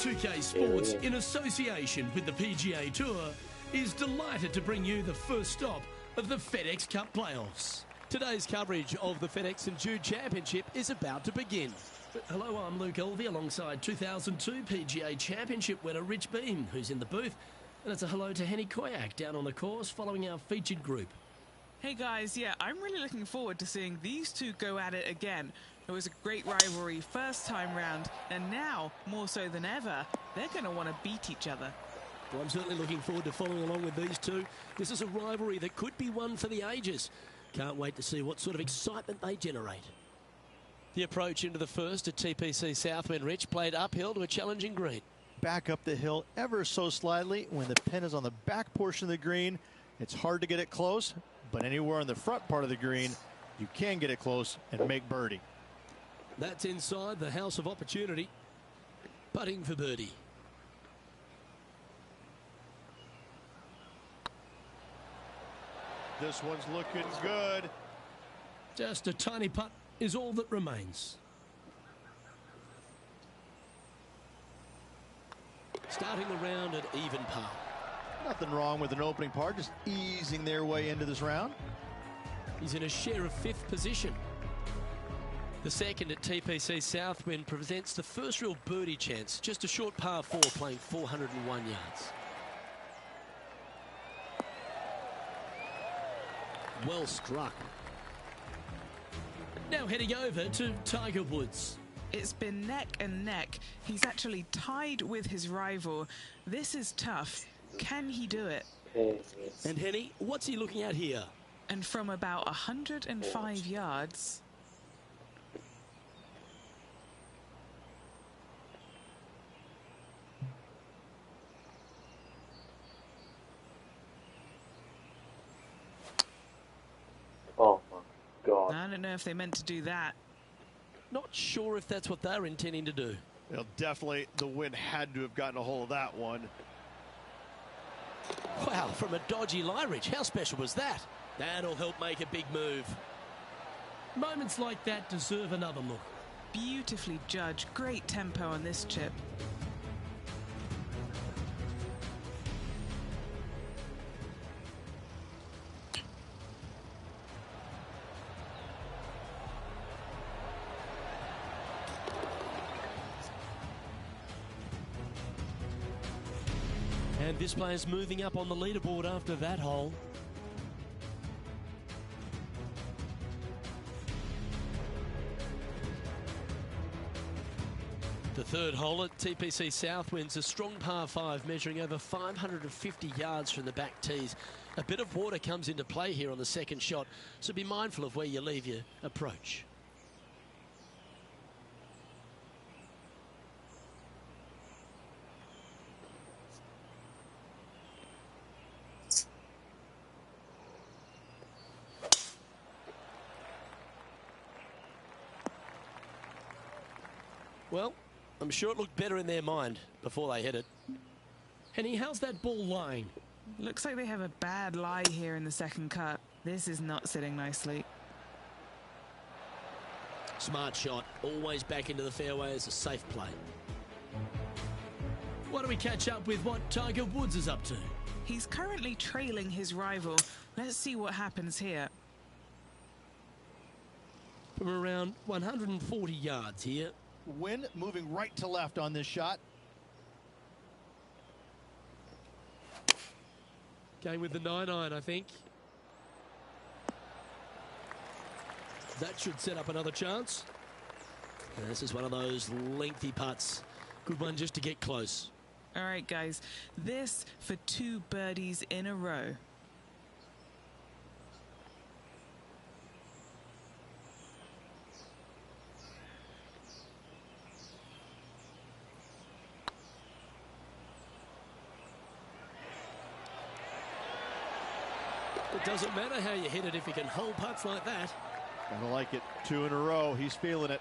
2K Sports, in association with the PGA Tour, is delighted to bring you the first stop of the FedEx Cup playoffs. Today's coverage of the FedEx St Jude Championship is about to begin. Hello, I'm Luke Elvey alongside 2002 PGA Championship winner Rich Beem, who's in the booth. And it's a hello to Henny Koyak down on the course following our featured group. Hey guys, yeah, I'm really looking forward to seeing these two go at it again. It was a great rivalry first time round, and now, more so than ever, they're going to want to beat each other. Well, I'm certainly looking forward to following along with these two. This is a rivalry that could be one for the ages. Can't wait to see what sort of excitement they generate. The approach into the first at TPC Southwind, Rich, played uphill to a challenging green. Back up the hill ever so slightly. When the pin is on the back portion of the green, it's hard to get it close, but anywhere on the front part of the green, you can get it close and make birdie. That's inside the house of opportunity. Putting for birdie. This one's looking good. Just a tiny putt is all that remains. Starting the round at even par. Nothing wrong with an opening par, just easing their way into this round. He's in a share of fifth position. The second at TPC Southwind presents the first real birdie chance. Just a short par 4 playing 401 yards. Well struck. Now heading over to Tiger Woods. It's been neck and neck. He's actually tied with his rival. This is tough. Can he do it? And Henny, what's he looking at here? And from about 105 yards... Oh my God. I don't know if they meant to do that. Not sure if that's what they're intending to do. Well, definitely the wind had to have gotten a hold of that one. Wow, from a dodgy lie, Rich. How special was that? That'll help make a big move. Moments like that deserve another look. Beautifully judged. Great tempo on this chip. And this player's moving up on the leaderboard after that hole. The third hole at TPC Southwind's a strong par 5 measuring over 550 yards from the back tees. A bit of water comes into play here on the second shot, so be mindful of where you leave your approach. Well, I'm sure it looked better in their mind before they hit it. Henny, how's that ball lying? Looks like they have a bad lie here in the second cut. This is not sitting nicely. Smart shot. Always back into the fairway as a safe play. Why don't we catch up with what Tiger Woods is up to? He's currently trailing his rival. Let's see what happens here. From around 140 yards here. Wind moving right to left on this shot. Going with the 9-iron, I think. That should set up another chance. And this is one of those lengthy putts. Good one just to get close. All right, guys. This for 2 birdies in a row. It doesn't matter how you hit it if you can hold putts like that. I like it. 2 in a row. He's feeling it.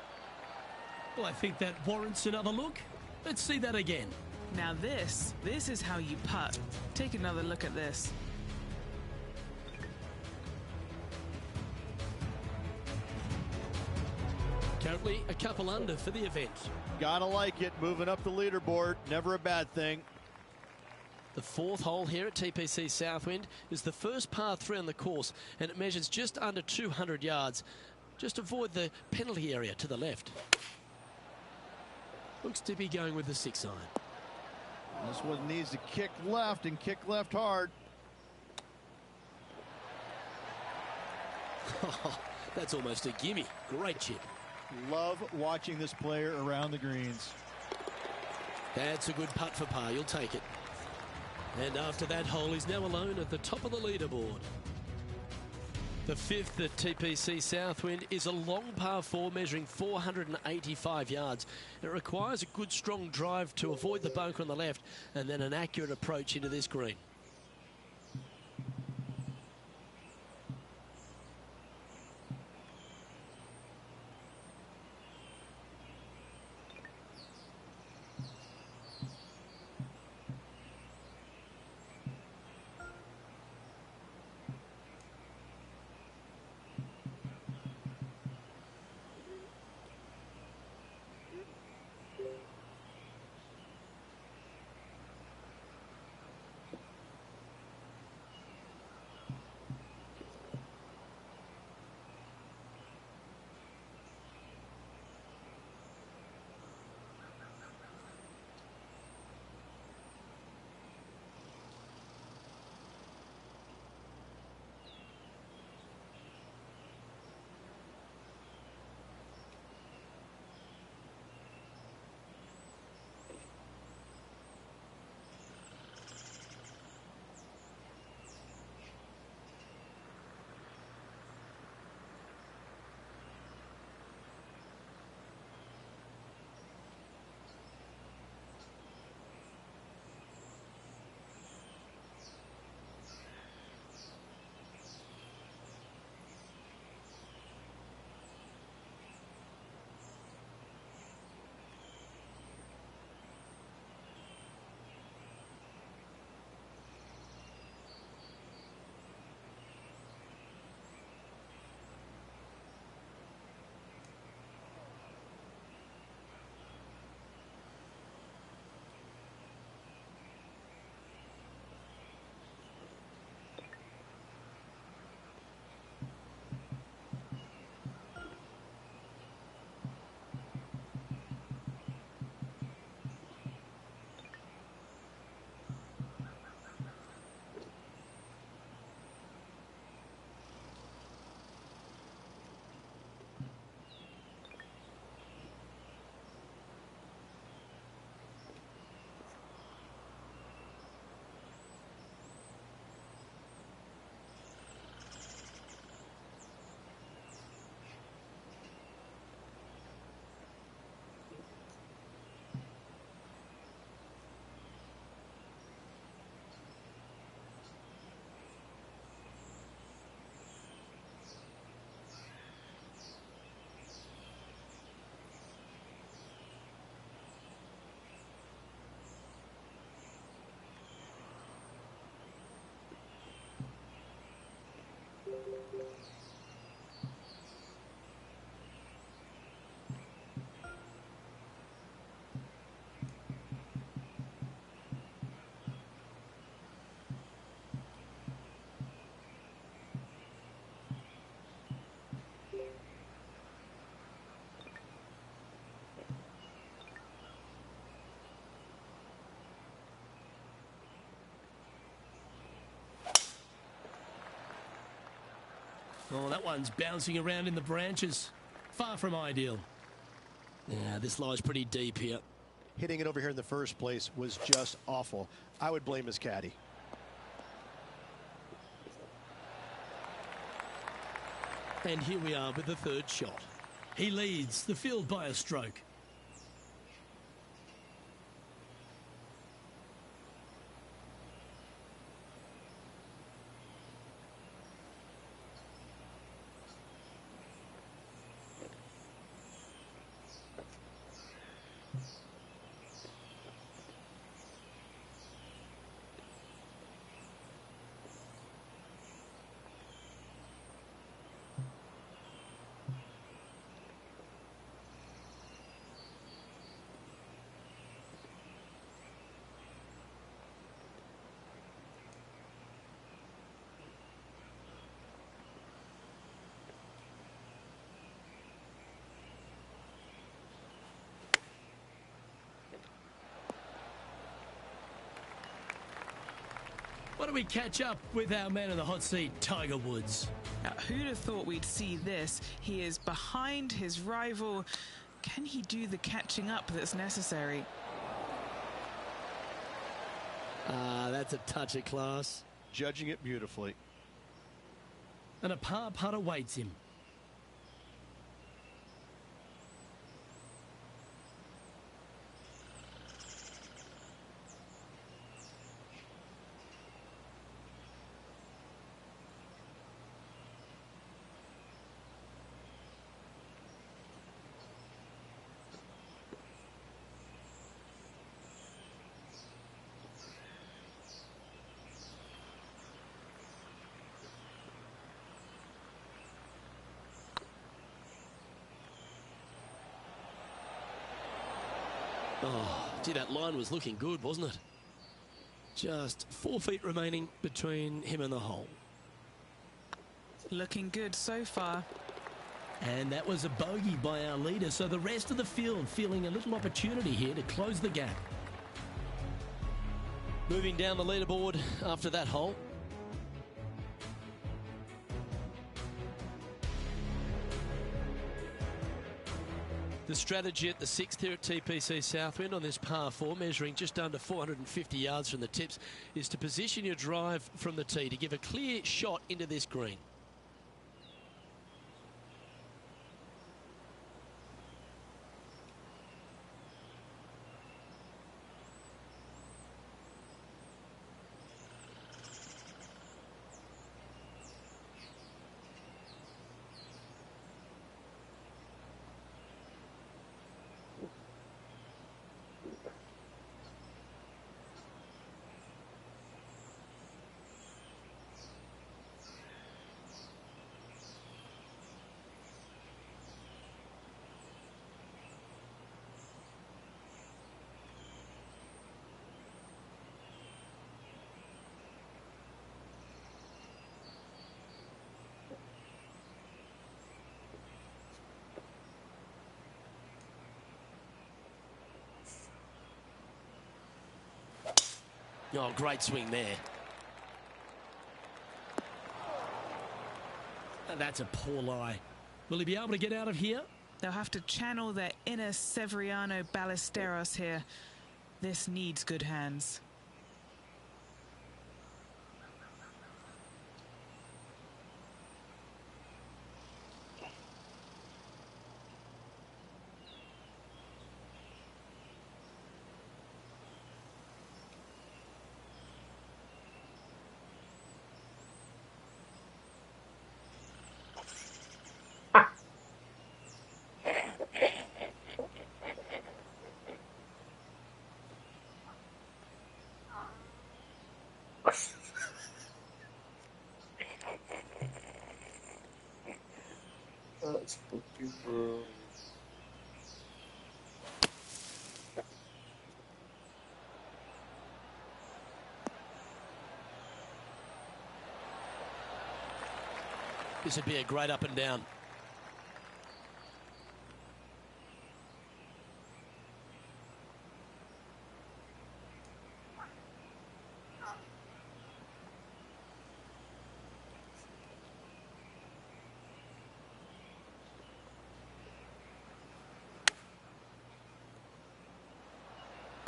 Well, I think that warrants another look. Let's see that again. Now this is how you putt. Take another look at this. currently a couple under for the event. Gotta like it, moving up the leaderboard, never a bad thing. The fourth hole here at TPC Southwind is the first par 3 on the course, and it measures just under 200 yards. Just avoid the penalty area to the left. Looks to be going with the 6 iron. This one needs to kick left and kick left hard. That's almost a gimme. Great chip. Love watching this player around the greens. That's a good putt for par. You'll take it. And after that hole, he's now alone at the top of the leaderboard. The fifth at TPC Southwind is a long par 4 measuring 485 yards. It requires a good strong drive to avoid the bunker on the left and then an accurate approach into this green. Oh, that one's bouncing around in the branches. Far from ideal. Yeah, this lies pretty deep here. Hitting it over here in the first place was just awful. I would blame his caddy. And here we are with the third shot. He leads the field by a stroke. Why don't we catch up with our man in the hot seat, Tiger Woods? Now, who'd have thought we'd see this? He is behind his rival. Can he do the catching up that's necessary? That's a touch of class. Judging it beautifully. And a par putt awaits him. Oh, gee, that line was looking good, wasn't it? Just 4 feet remaining between him and the hole. Looking good so far. And that was a bogey by our leader, so the rest of the field feeling a little opportunity here to close the gap. Moving down the leaderboard after that hole. The strategy at the 6th here at TPC Southwind on this par 4, measuring just under 450 yards from the tips, is to position your drive from the tee to give a clear shot into this green. Oh, great swing there. And that's a poor lie. Will he be able to get out of here? They'll have to channel their inner Severiano Ballesteros here. This needs good hands. That's fucking bro. This would be a great up and down.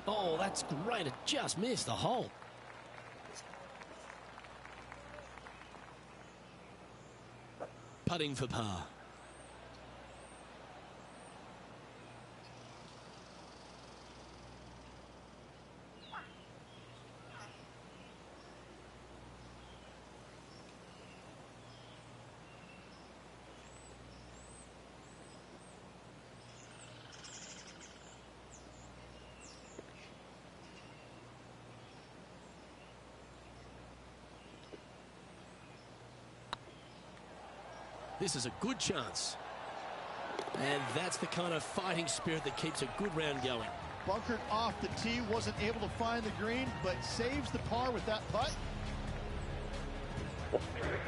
Oh, that's great. It just missed the hole. Putting for par. This is a good chance. And that's the kind of fighting spirit that keeps a good round going. Bunkered off the tee, wasn't able to find the green, but saves the par with that putt.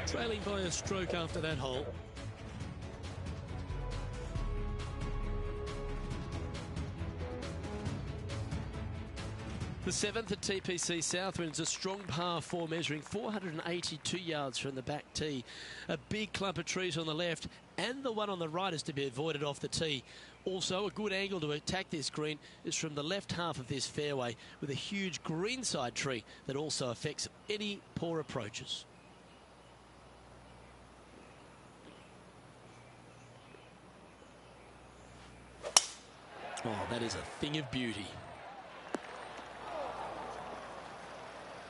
Trailing by a stroke after that hole. The 7th at TPC Southwind is a strong par 4 measuring 482 yards from the back tee. A big clump of trees on the left and the one on the right is to be avoided off the tee. Also, a good angle to attack this green is from the left half of this fairway with a huge greenside tree that also affects any poor approaches. Oh, that is a thing of beauty.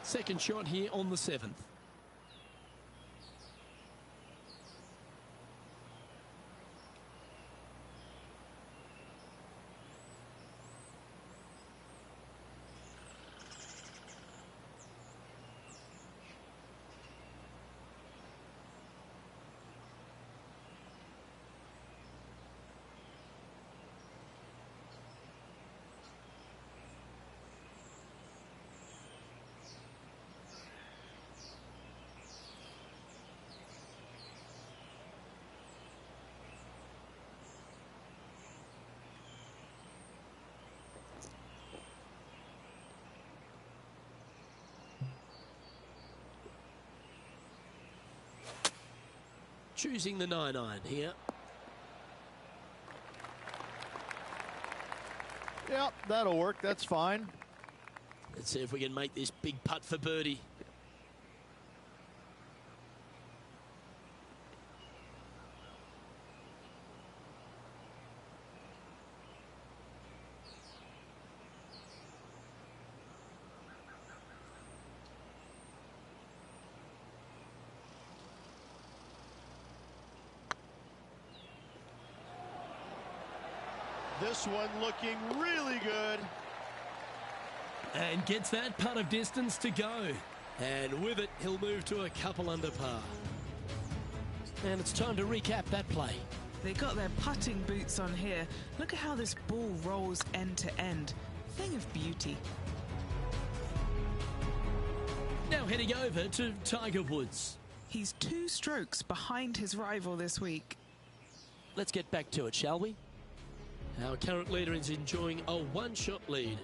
Second shot here on the 7th. Choosing the 9-iron here. Yep, that'll work. That's fine. Let's see if we can make this big putt for birdie. This one looking really good. And gets that putt of distance to go. And with it, he'll move to a couple under par. And it's time to recap that play. They got their putting boots on here. Look at how this ball rolls end to end. Thing of beauty. Now heading over to Tiger Woods. He's 2 strokes behind his rival this week. Let's get back to it, shall we? Our current leader is enjoying a 1-shot lead.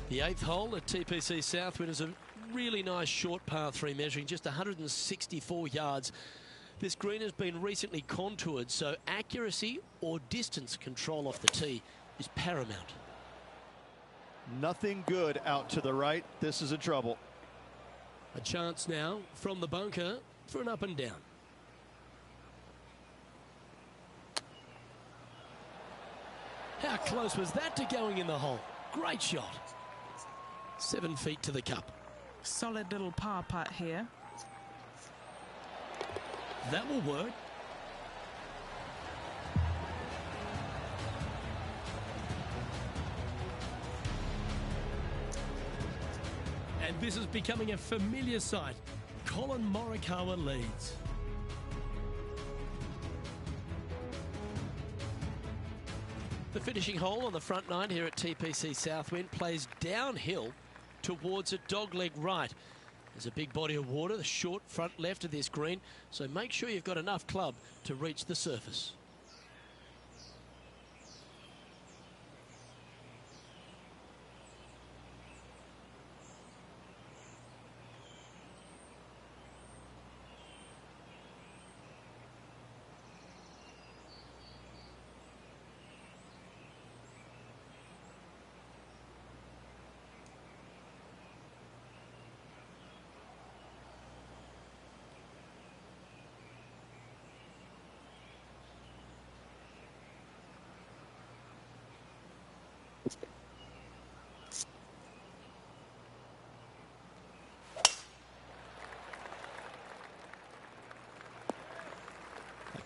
The 8th hole at TPC Southwind is a really nice short par 3 measuring just 164 yards. This green has been recently contoured, so accuracy or distance control off the tee is paramount. Nothing good out to the right. This is in trouble. A chance now from the bunker for an up and down. How close was that to going in the hole? Great shot. 7 feet to the cup. Solid little par putt here. That will work. And this is becoming a familiar sight. Colin Morikawa leads. The finishing hole on the front 9 here at TPC Southwind plays downhill towards a dogleg right. There's a big body of water, the short front left of this green, so make sure you've got enough club to reach the surface.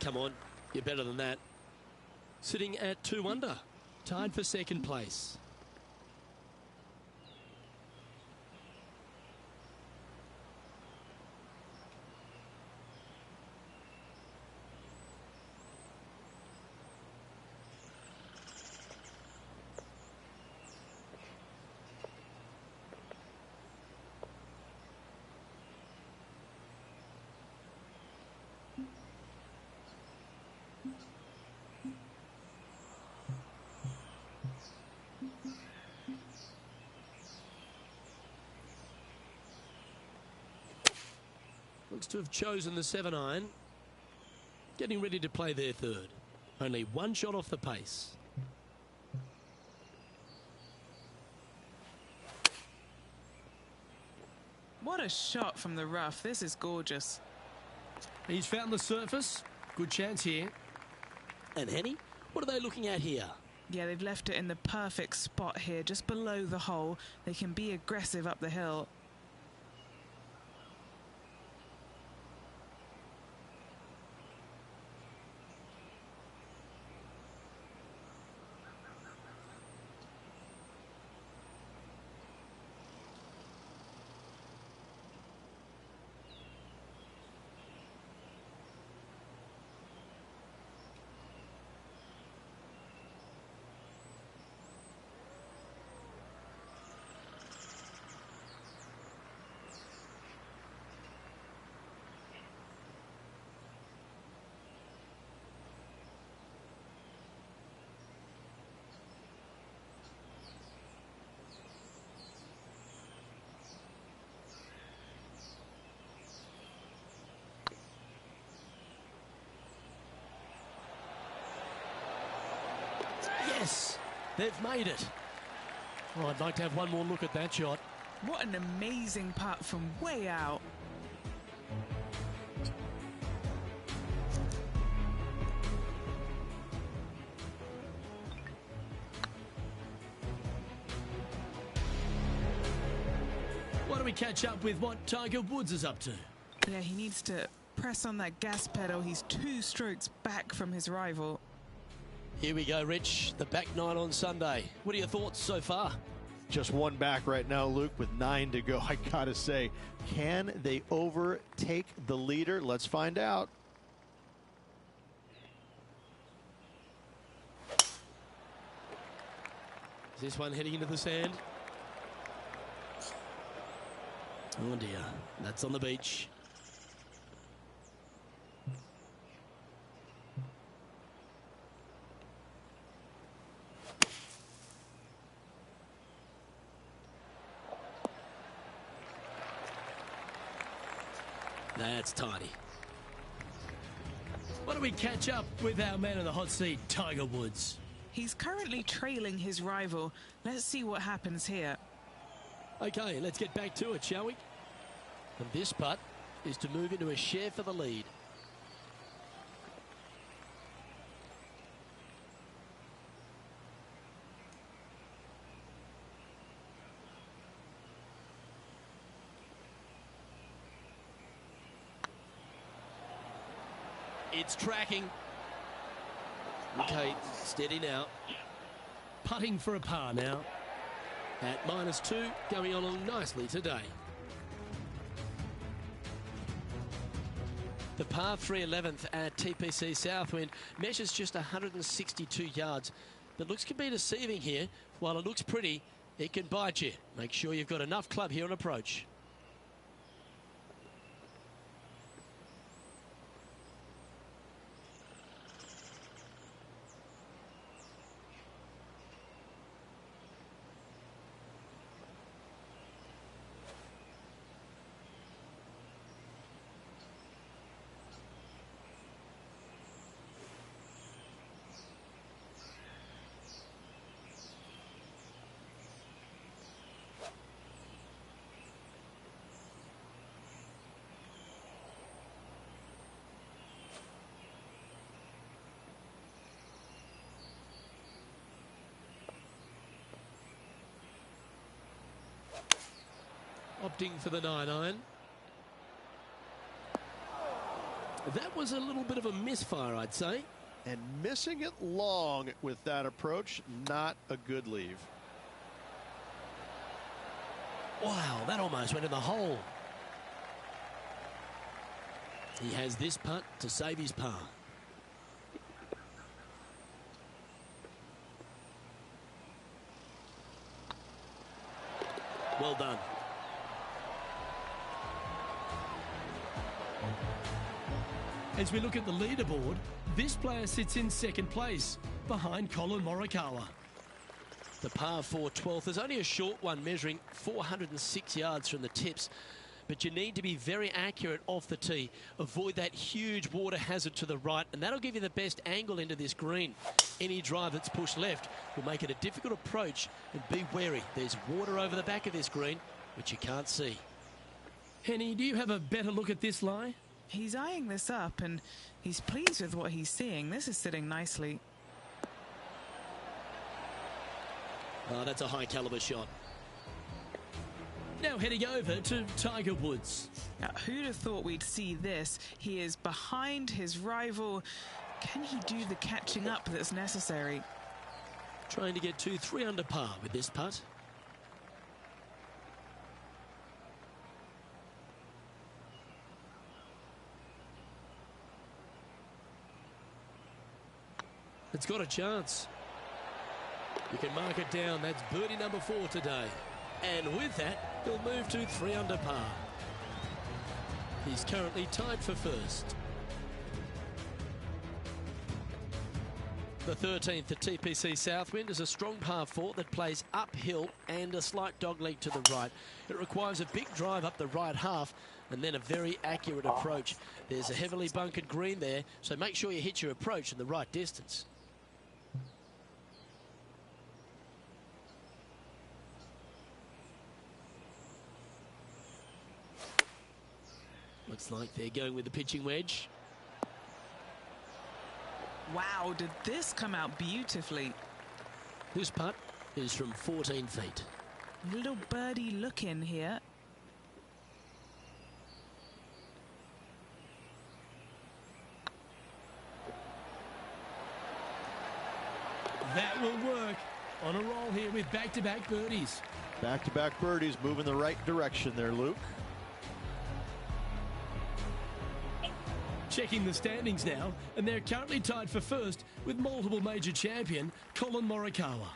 Come on, you're better than that. Sitting at 2 under, tied for second place. looks to have chosen the 7-iron. Getting ready to play their third. Only one shot off the pace. What a shot from the rough. This is gorgeous. He's found the surface. Good chance here. And Henny, what are they looking at here? Yeah, they've left it in the perfect spot here, just below the hole. They can be aggressive up the hill. Yes, they've made it. Oh, I'd like to have one more look at that shot. What an amazing putt from way out. Why don't we catch up with what Tiger Woods is up to? Yeah, he needs to press on that gas pedal. He's 2 strokes back from his rival. Here we go, Rich. The back 9 on Sunday. What are your thoughts so far? Just one back right now, Luke, with 9 to go. I gotta say, can they overtake the leader? Let's find out. Is this one heading into the sand? Oh dear, that's on the beach. That's tidy. Why don't we catch up with our man in the hot seat, Tiger Woods? He's currently trailing his rival. Let's see what happens here. Okay, let's get back to it, shall we? And this putt is to move into a share for the lead. It's tracking. Okay, steady now. Putting for a par now. At -2, going on nicely today. The par 3 11th at TPC Southwind measures just 162 yards. The looks can be deceiving here. While it looks pretty, it can bite you. Make sure you've got enough club here on approach. Opting for the 9-iron. That was a little bit of a misfire, I'd say. And missing it long with that approach, not a good leave. Wow, that almost went in the hole. He has this putt to save his par. Well done. As we look at the leaderboard, this player sits in second place, behind Colin Morikawa. The par 4 12th is only a short one, measuring 406 yards from the tips. but you need to be very accurate off the tee. Avoid that huge water hazard to the right, and that'll give you the best angle into this green. Any drive that's pushed left will make it a difficult approach, and be wary. There's water over the back of this green, which you can't see. Henny, do you have a better look at this lie? He's eyeing this up, and he's pleased with what he's seeing. This is sitting nicely. Oh, that's a high caliber shot. Now heading over to Tiger Woods. Now, who'd have thought we'd see this? He is behind his rival. Can he do the catching up that's necessary? Trying to get to 3 under par with this putt. It's got a chance. You can mark it down. That's birdie number 4 today. And with that, he'll move to 3 under par. He's currently tied for first. The 13th at TPC Southwind is a strong par 4 that plays uphill and a slight dogleg to the right. It requires a big drive up the right half and then a very accurate approach. There's a heavily bunkered green there, so make sure you hit your approach in the right distance. Looks like they're going with the pitching wedge. Wow, did this come out beautifully? This putt is from 14 feet. Little birdie look in here. That will work. On a roll here with back-to-back birdies. Back-to-back birdies, moving the right direction there, Luke. Checking the standings now, and they're currently tied for first with multiple major champion Colin Morikawa.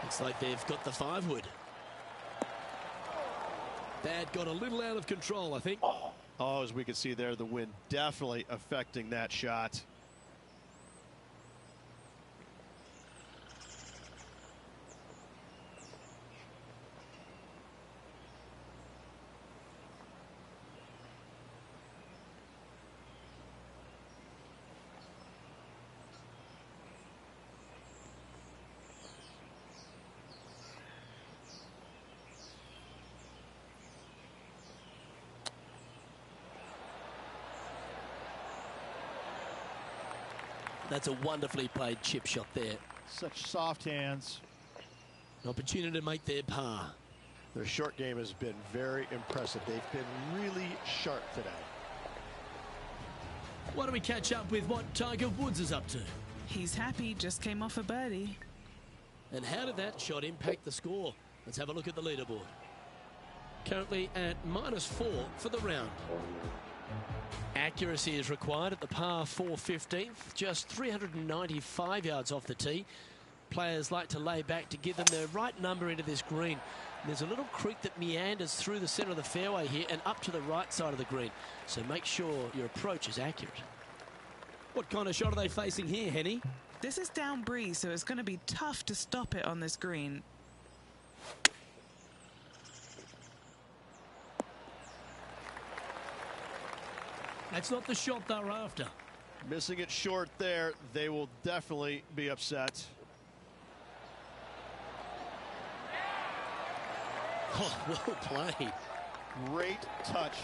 Looks like they've got the 5-wood. That got a little out of control, I think. Oh, as we can see there, the wind definitely affecting that shot. That's a wonderfully played chip shot there. Such soft hands. An opportunity to make their par. Their short game has been very impressive. They've been really sharp today. Why don't we catch up with what Tiger Woods is up to? He's happy, just came off a birdie. And how did that shot impact the score? Let's have a look at the leaderboard. Currently at -4 for the round. Accuracy is required at the par 4 15th, just 395 yards off the tee. Players like to lay back to give them the right number into this green. There's a little creek that meanders through the centre of the fairway here and up to the right side of the green. So make sure your approach is accurate. What kind of shot are they facing here, Henny? This is down breeze, so it's going to be tough to stop it on this green. That's not the shot they're after. Missing it short there, they will definitely be upset. Oh, well played. Great touch.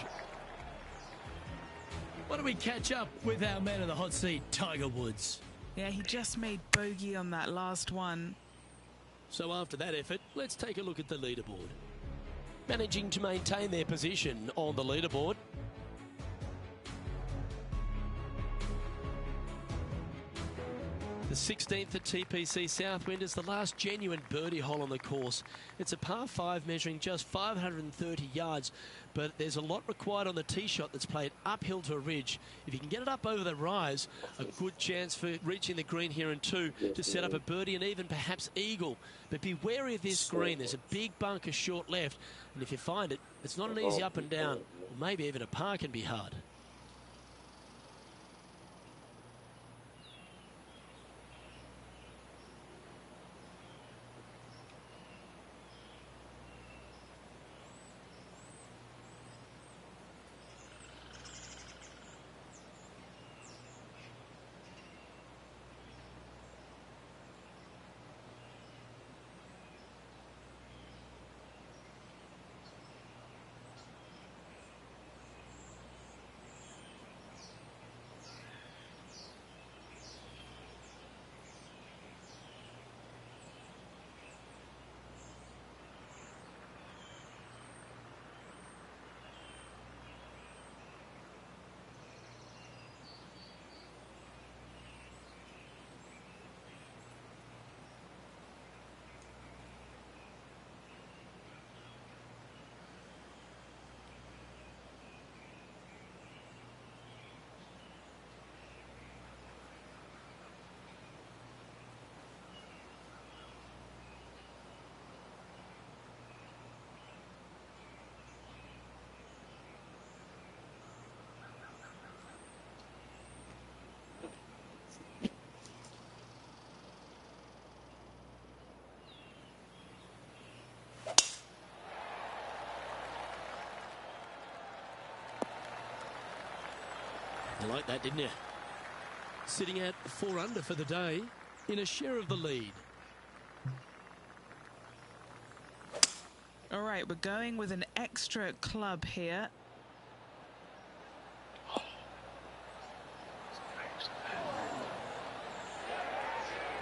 Why don't we catch up with our man in the hot seat, Tiger Woods? Yeah, he just made bogey on that last one. So after that effort, let's take a look at the leaderboard. Managing to maintain their position on the leaderboard. The 16th at TPC Southwind is the last genuine birdie hole on the course. It's a par 5 measuring just 530 yards, but there's a lot required on the tee shot that's played uphill to a ridge. If you can get it up over the rise, a good chance for reaching the green here in 2 to set up a birdie and even perhaps eagle. But be wary of this green. There's a big bunker short left, and if you find it, it's not an easy up and down. Or maybe even a par can be hard. You like that, didn't you? Sitting at 4 under for the day in a share of the lead. All right, we're going with an extra club here.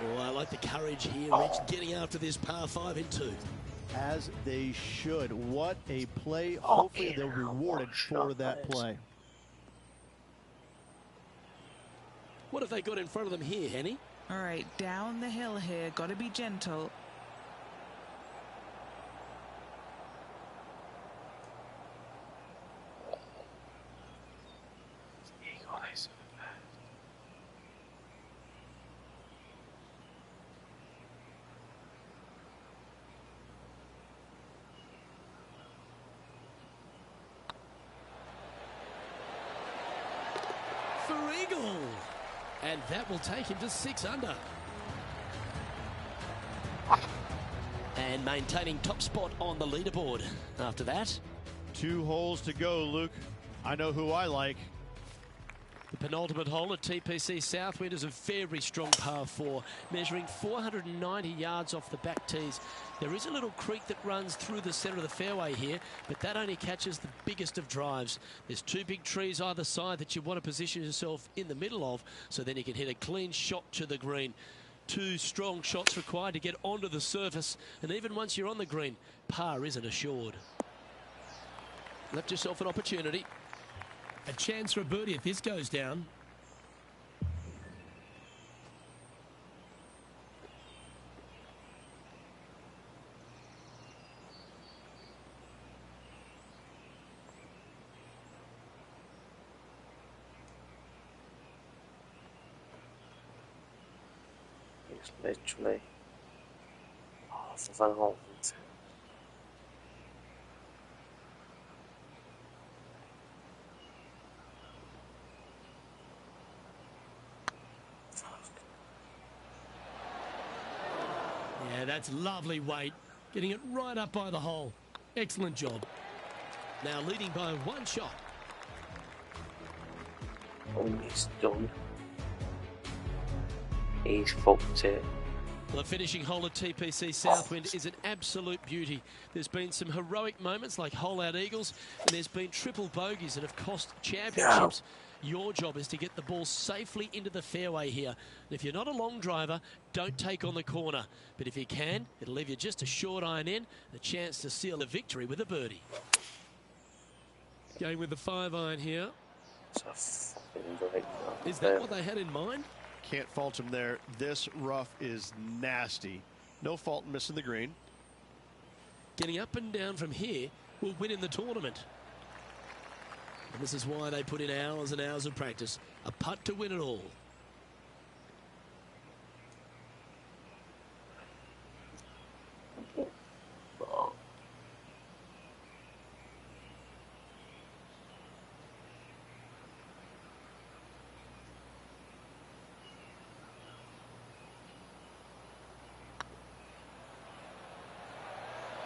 Oh, I like the courage here, Rich, getting after this par 5 in 2. As they should. What a play. Hopefully they're rewarded for that play. What have they got in front of them here, Henny? All right, down the hill here. Got to be gentle. For eagle. And that will take him to 6 under. And maintaining top spot on the leaderboard after that. 2 holes to go, Luke. I know who I like. The penultimate hole at TPC Southwind is a very strong par 4, measuring 490 yards off the back tees. There is a little creek that runs through the centre of the fairway here, but that only catches the biggest of drives. There's 2 big trees either side that you want to position yourself in the middle of, so then you can hit a clean shot to the green. 2 strong shots required to get onto the surface, and even once you're on the green, par isn't assured. Left yourself an opportunity. A chance for a birdie if this goes down. It's literally half of an hole. Yeah, that's lovely weight. Getting it right up by the hole. Excellent job. Now leading by 1 shot. Oh, he's done. He's fucked it. Well, the finishing hole at TPC Southwind is an absolute beauty. There's been some heroic moments like hole-out eagles, and there's been triple bogeys that have cost championships. Your job is to get the ball safely into the fairway here. And if you're not a long driver, don't take on the corner. But if you can, it'll leave you just a short iron in, a chance to seal the victory with a birdie. Going with the 5 iron here. It's a fucking great shot. Is that what they had in mind? Can't fault him there. This rough is nasty. No fault in missing the green. Getting up and down from here will win in the tournament. And this is why they put in hours and hours of practice. A putt to win it all.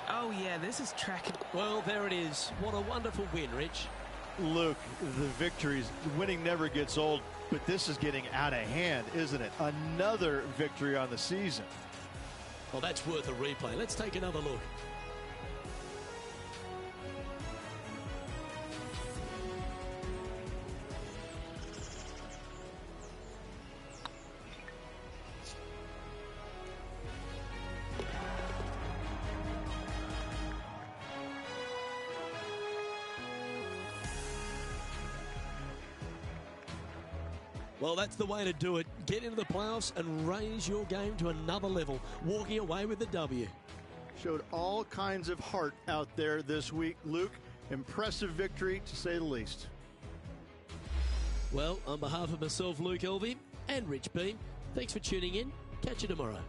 Oh, yeah, this is tracking. Well, there it is. What a wonderful win, Rich. Luke, the victories, winning never gets old, but this is getting out of hand, isn't it? Another victory on the season. Well, that's worth a replay. Let's take another look. Well, that's the way to do it. Get into the playoffs and raise your game to another level, walking away with the W. Showed all kinds of heart out there this week, Luke. Impressive victory, to say the least. Well, on behalf of myself, Luke Elvey, and Rich Beam, thanks for tuning in. Catch you tomorrow.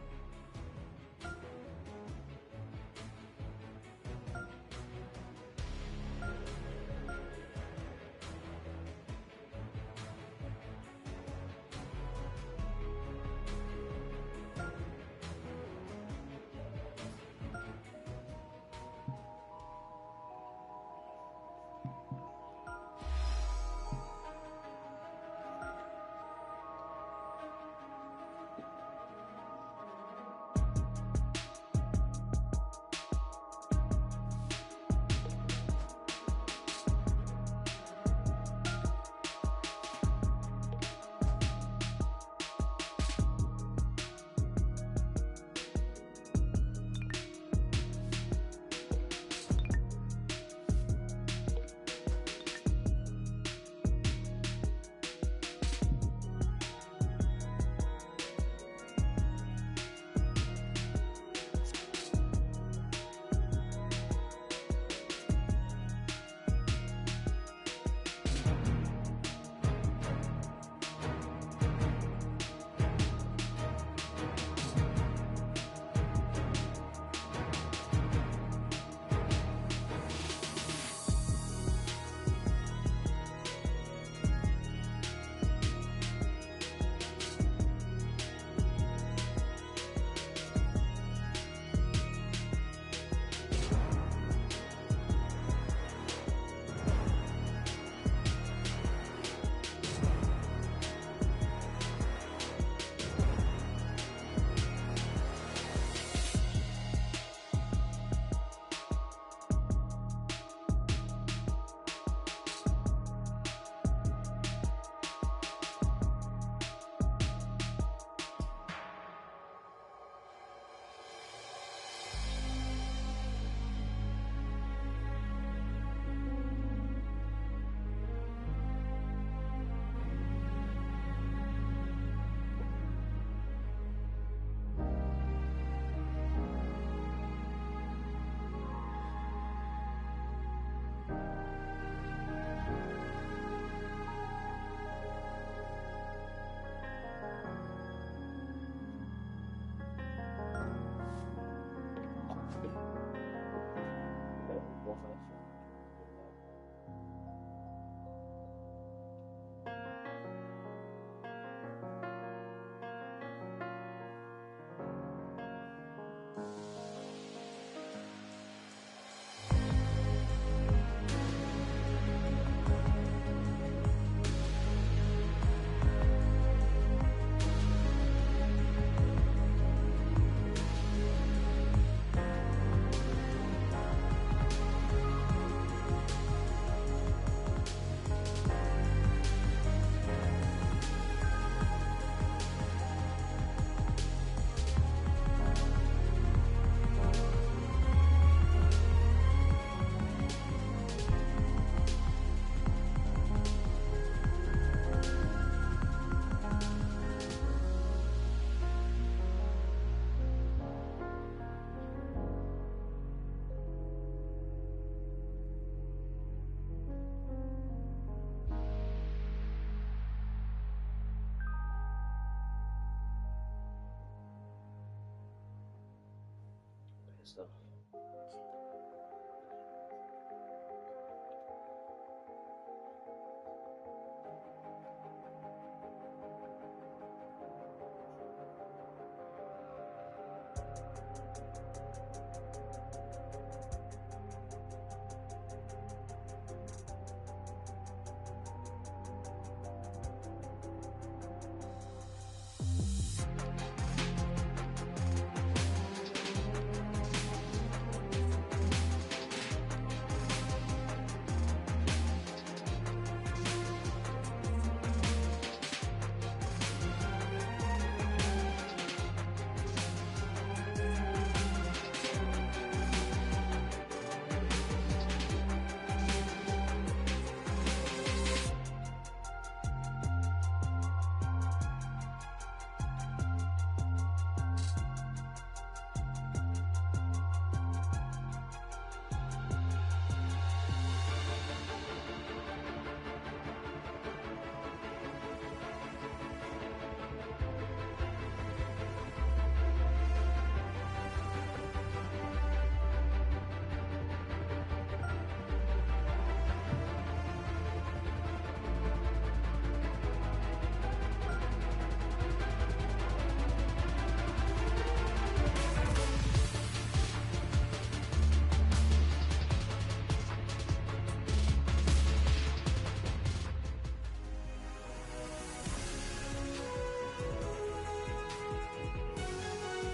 stuff.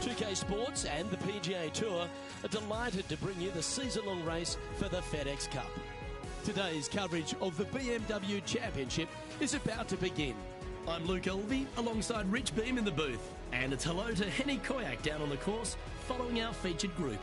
UK Sports and the PGA Tour are delighted to bring you the season-long race for the FedEx Cup. Today's coverage of the BMW Championship is about to begin. I'm Luke Elvey alongside Rich Beem in the booth. And it's hello to Henny Koyak down on the course following our featured group.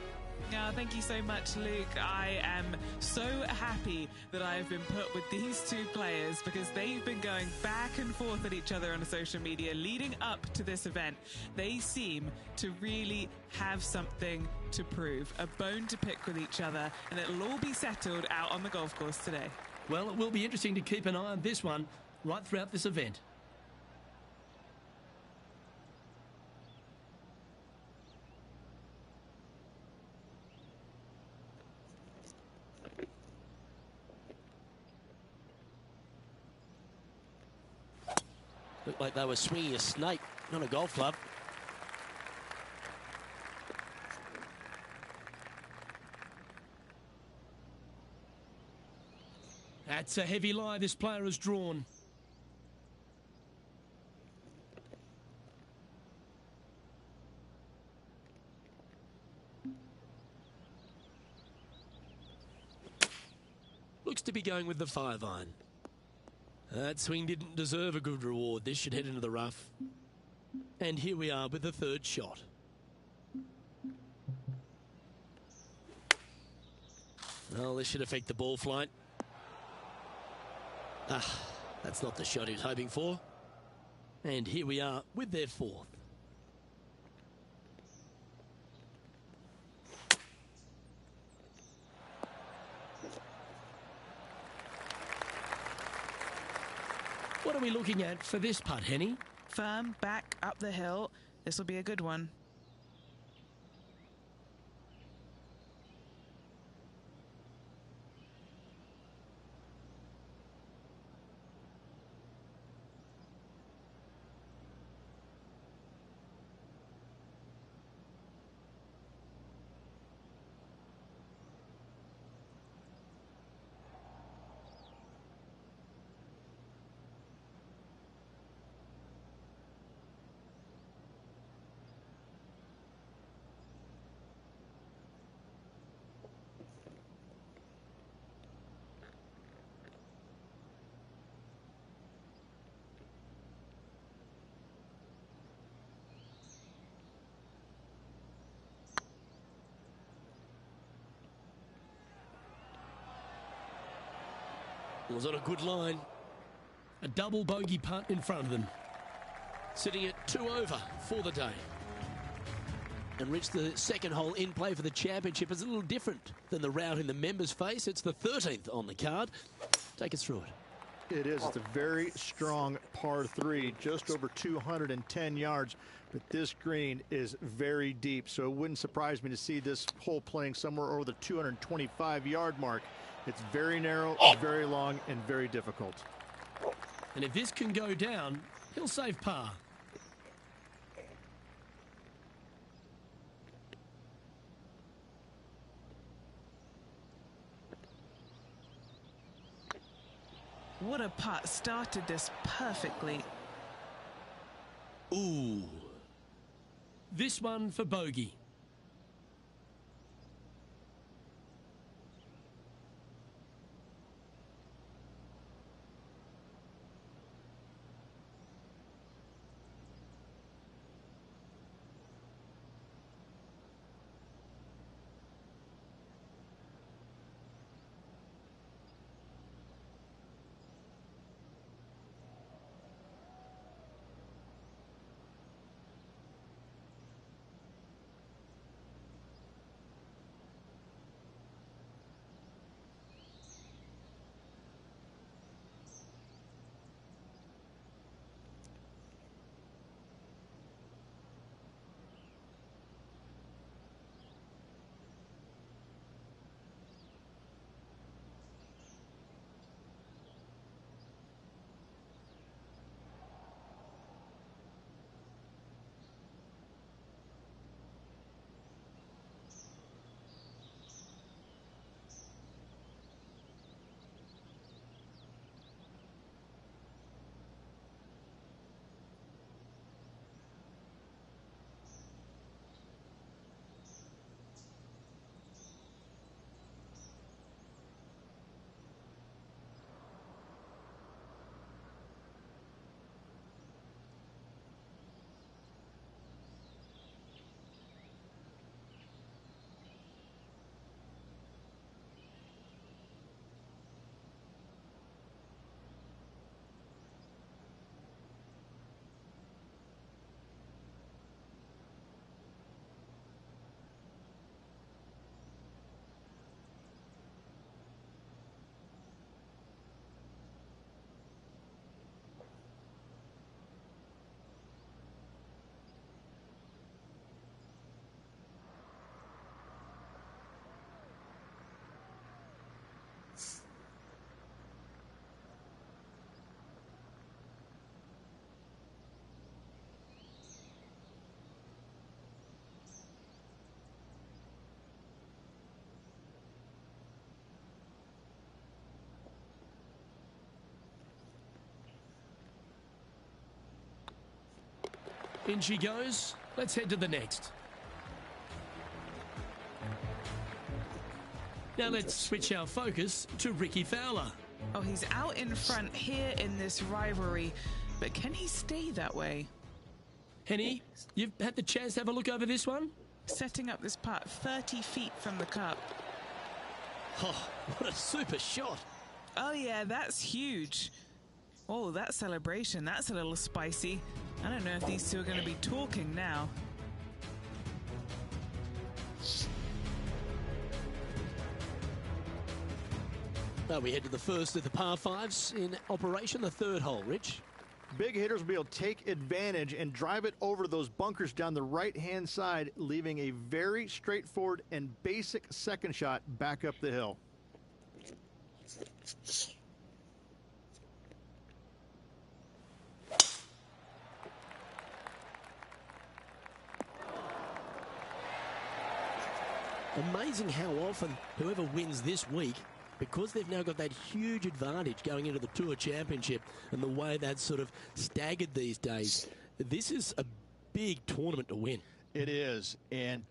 Thank you so much, Luke. I am so happy that I've been put with these two players because they've been going back and forth at each other on social media leading up to this event. They seem to really have something to prove, a bone to pick with each other, and it'll all be settled out on the golf course today. Well, it will be interesting to keep an eye on this one right throughout this event. Looked like they were swinging a snake, not a golf club. That's a heavy lie this player has drawn. Looks to be going with the 5-iron. That swing didn't deserve a good reward. This should head into the rough. And here we are with the third shot. Well, this should affect the ball flight. That's not the shot he was hoping for. And here we are with their fourth. What are we looking at for this putt, Henny? Firm, back, up the hill. This will be a good one. Was on a good line. A double bogey putt in front of them. Sitting at 2 over for the day. And Rich, the second hole in play for the championship is a little different than the route in the members face. It's the 13th on the card. Take us through it. It is. It's a very strong par 3, just over 210 yards. But this green is very deep, so it wouldn't surprise me to see this hole playing somewhere over the 225-yard mark. It's very narrow, very long, and very difficult. And if this can go down, he'll save par. What a putt. Started this perfectly. Ooh. This one for bogey. In she goes. Let's head to the next. Now let's switch our focus to Rickie Fowler. Oh, he's out in front here in this rivalry, but can he stay that way? Henny, you've had the chance to have a look over this one? Setting up this putt 30 feet from the cup. Oh, what a super shot. Oh yeah, that's huge. Oh, that celebration, that's a little spicy. I don't know if these two are going to be talking now. Well, we head to the first of the par 5s in operation, the third hole, Rich. Big hitters will be able to take advantage and drive it over those bunkers down the right-hand side, leaving a very straightforward and basic second shot back up the hill. Amazing how often whoever wins this week, because they've now got that huge advantage going into the Tour Championship and the way that's sort of staggered these days, this is a big tournament to win. It is, and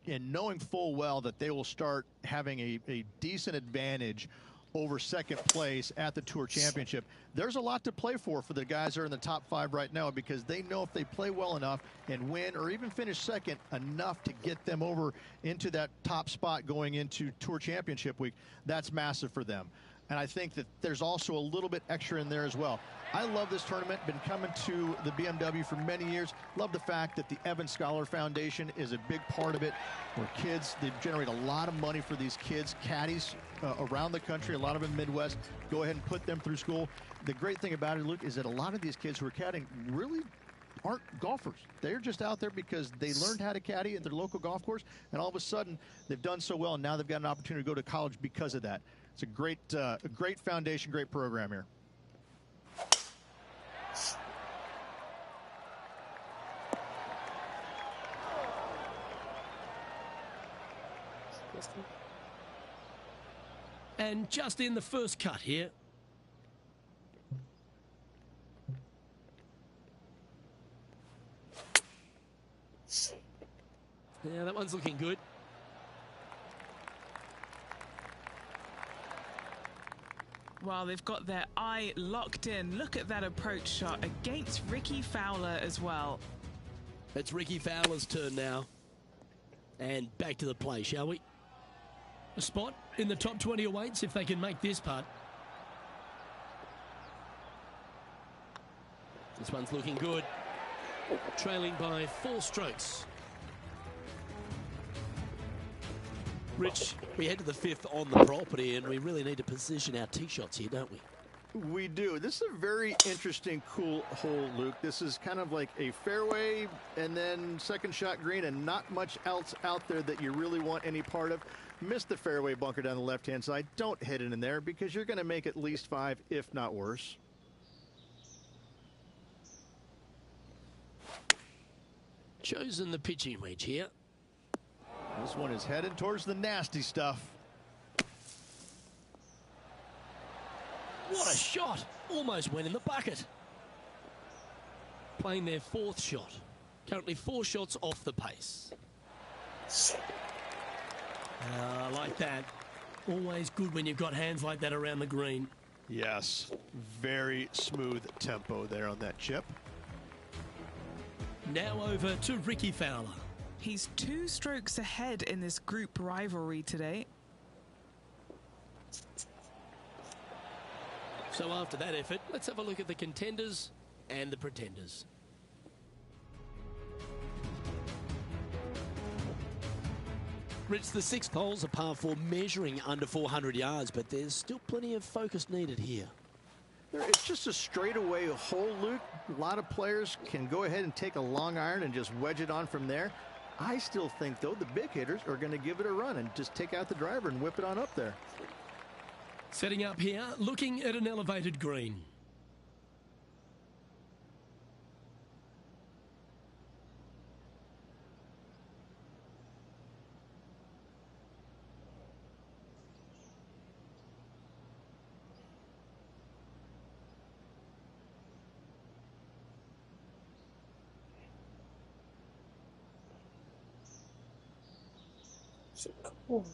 knowing full well that they will start having a decent advantage over second place at the Tour Championship. There's a lot to play for the guys that are in the top 5 right now, because they know if they play well enough and win or even finish second, enough to get them over into that top spot going into Tour Championship week, that's massive for them. And I think that there's also a little bit extra in there as well. I love this tournament. Been coming to the BMW for many years. Love the fact that the Evan Scholar Foundation is a big part of it. Where kids, they generate a lot of money for these kids, caddies around the country, a lot of them in the Midwest. Go ahead and put them through school. The great thing about it, Luke, is that a lot of these kids who are caddying really aren't golfers. They're just out there because they learned how to caddy at their local golf course, and all of a sudden they've done so well, and now they've got an opportunity to go to college because of that. It's a great foundation, great program here. And just in the first cut here. Yeah, that one's looking good. Well, they've got their eye locked in. Look at that approach shot against Rickie Fowler as well. It's Rickie Fowler's turn now. And back to the play, shall we? A spot in the top 20 awaits if they can make this putt. This one's looking good. Trailing by 4 strokes. Rich, we head to the 5th on the property, and we really need to position our tee shots here, don't we? We do. This is a very interesting, cool hole, Luke. This is kind of like a fairway and then second shot green and not much else out there that you really want any part of. Miss the fairway bunker down the left-hand side. Don't hit it in there because you're going to make at least 5, if not worse. Chosen the pitching wedge here. This one is headed towards the nasty stuff. What a shot! Almost went in the bucket. Playing their 4th shot. Currently 4 shots off the pace. I like that. Always good when you've got hands like that around the green. Yes, very smooth tempo there on that chip. Now over to Rickie Fowler. He's 2 strokes ahead in this group rivalry today. So after that effort, let's have a look at the contenders and the pretenders. Rich, the 6th hole's a par 4 measuring under 400 yards, but there's still plenty of focus needed here. It's just a straightaway hole, Luke. A lot of players can go ahead and take a long iron and just wedge it on from there. I still think, though, the big hitters are going to give it a run and just take out the driver and whip it on up there. Setting up here, looking at an elevated green. Is it cold?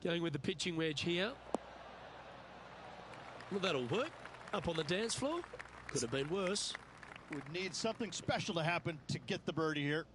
Going with the pitching wedge here. Well, that'll work. Up on the dance floor. Could have been worse. Would need something special to happen to get the birdie here.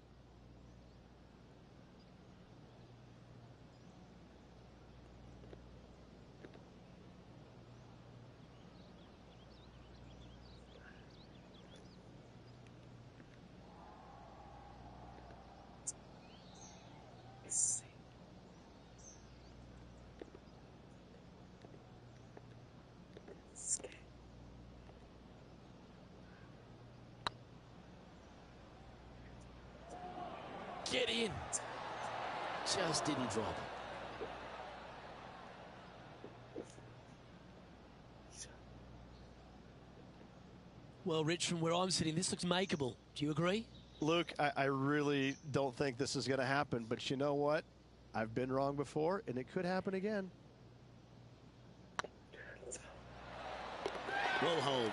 Get in. Just didn't drop it. Well, Rich, from where I'm sitting, this looks makeable. Do you agree? Luke, I really don't think this is going to happen, but you know what? I've been wrong before, and it could happen again. Well hold.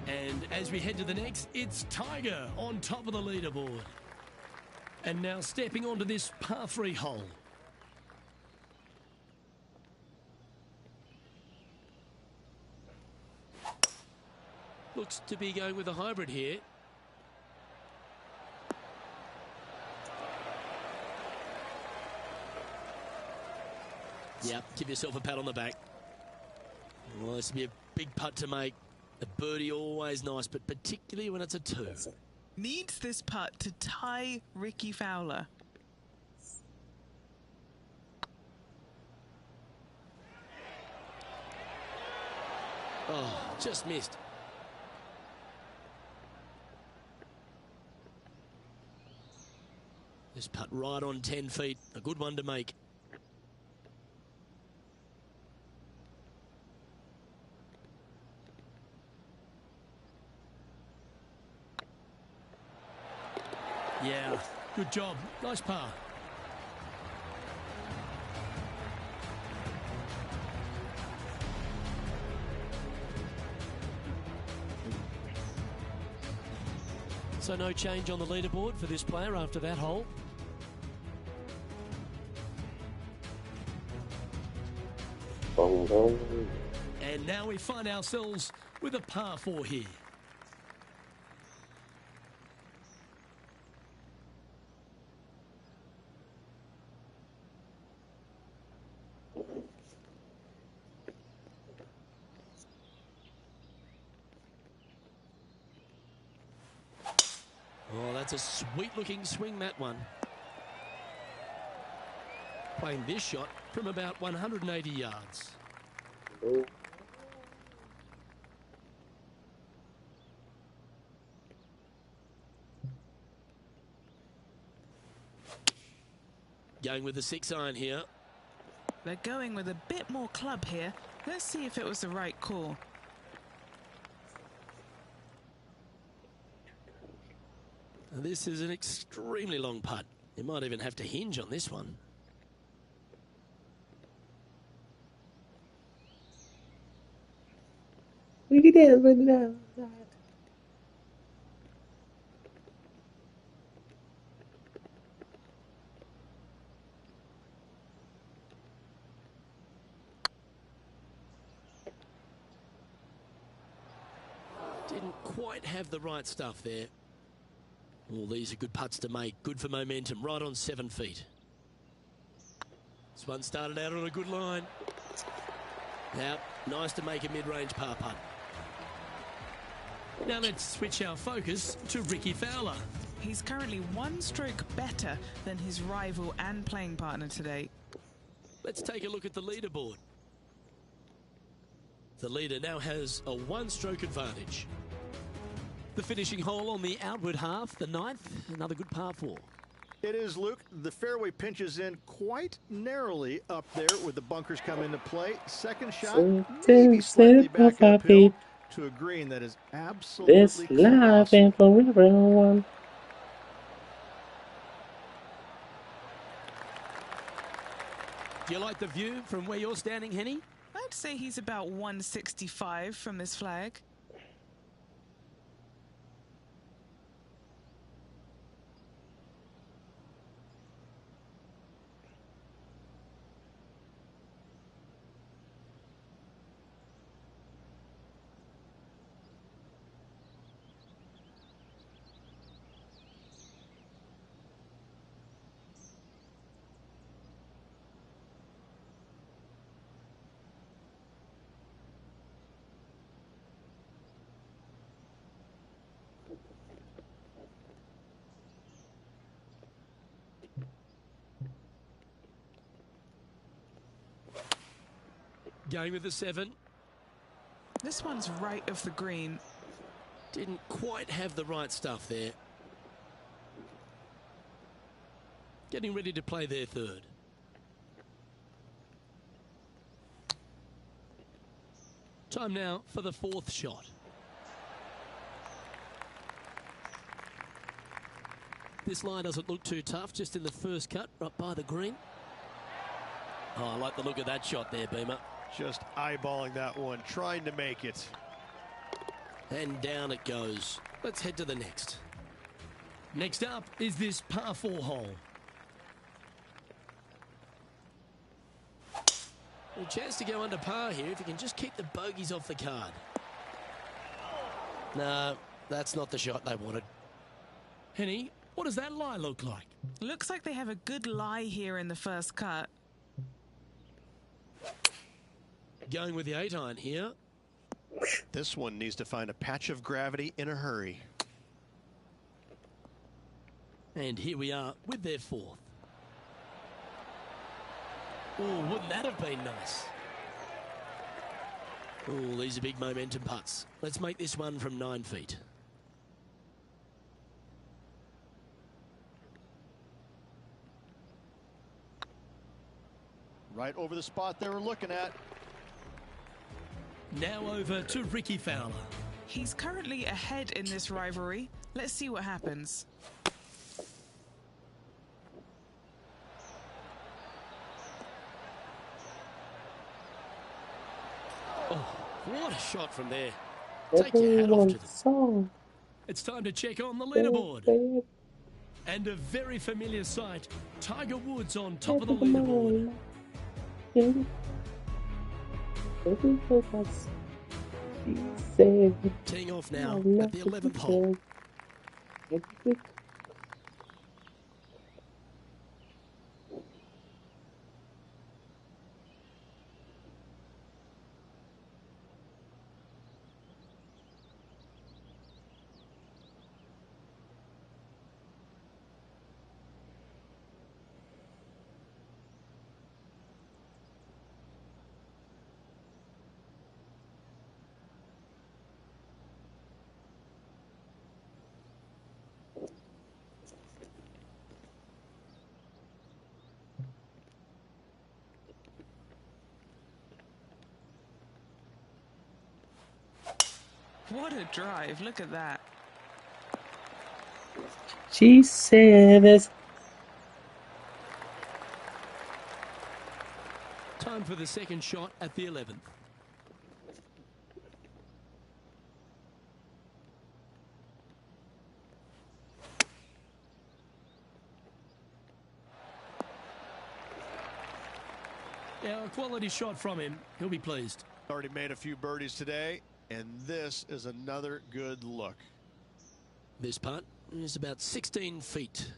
And as we head to the next, it's Tiger on top of the leaderboard. And now stepping onto this par 3 hole. Looks to be going with a hybrid here. Yep, give yourself a pat on the back. Well, this will be a big putt to make. A birdie always nice, but particularly when it's a 2. Needs this putt to tie Ricky Fowler. Oh, just missed. This putt right on 10 feet. A good one to make. Yeah, good job. Nice par. So no change on the leaderboard for this player after that hole. Bong, bong. And now we find ourselves with a par 4 here. Oh, that's a sweet-looking swing, that one. Playing this shot from about 180 yards. Oh. Going with the 6-iron here. They're going with a bit more club here. Let's see if it was the right call. And this is an extremely long putt. You might even have to hinge on this one. Look at that, look at that. Didn't quite have the right stuff there. Well, these are good putts to make. Good for momentum. Right on 7 feet. This one started out on a good line. Now, nice to make a mid-range par putt. Now let's switch our focus to Ricky Fowler. He's currently 1 stroke better than his rival and playing partner today. Let's take a look at the leaderboard. The leader now has a 1-stroke advantage. The finishing hole on the outward half, the 9th, another good par 4. It is, Luke. The fairway pinches in quite narrowly up there with the bunkers come into play. Second shot, maybe slightly back uphill to a green that is absolutely This life and for everyone. Do you like the view from where you're standing, Henny? I'd say he's about 165 from this flag. Going with the 7. This one's right of the green. Didn't quite have the right stuff there. getting ready to play their third. Time now for the fourth shot. This line doesn't look too tough, just in the first cut, right by the green. Oh, I like the look of that shot there, Beamer. Just eyeballing that one, trying to make it. And down it goes. Let's head to the next. Next up is this par 4 hole. A chance to go under par here if you can just keep the bogeys off the card. No, that's not the shot they wanted. Henny, what does that lie look like? Looks like they have a good lie here in the first cut. Going with the 8-iron here. This one needs to find a patch of gravity in a hurry. And here we are with their fourth. Oh, wouldn't that have been nice? Oh, these are big momentum putts. Let's make this one from 9 feet. Right over the spot they were looking at. Now over to Ricky Fowler. He's currently ahead in this rivalry. Let's see what happens. Oh, what a shot from there. Take your hat off to them. Song. It's time to check on the leaderboard. Baby, And a very familiar sight, Tiger Woods on top of the leaderboard. baby, baby, focus. She said, Teeing off now "I'm at the not 11th hole. prepared." Get it. What a drive. Look at that. She said, "It's Time for the second shot at the 11th. Now, a quality shot from him. He'll be pleased. Already made a few birdies today, and this is another good look. This putt is about 16 feet.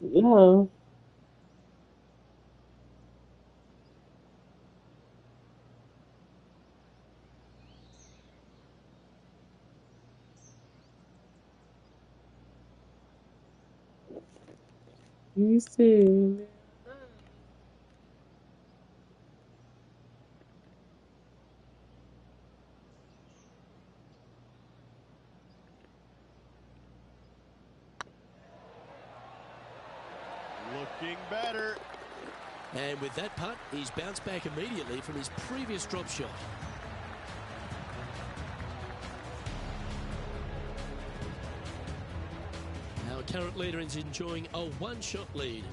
love." You see. Looking better. And with that putt, he's bounced back immediately from his previous drop shot. Our current leader is enjoying a one-shot lead.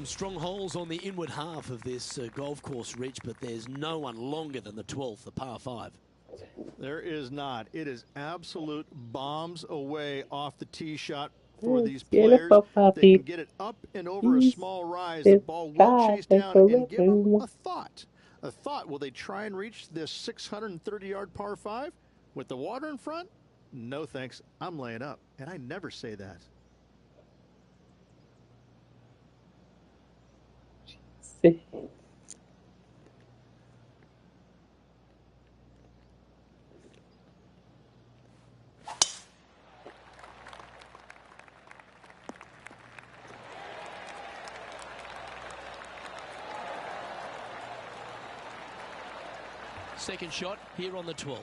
Some strong holes on the inward half of this golf course, Rich, but there's no one longer than the 12th, the par 5. There is not. It is absolute bombs away off the tee shot for these players. Beautiful They puppy. can get it up and over a Peace small rise. The with ball will God chase and down and give them forever. a thought. A thought. Will they try and reach this 630-yard par 5 with the water in front? No, thanks. I'm laying up. And I never say that. Second shot here on the 12th.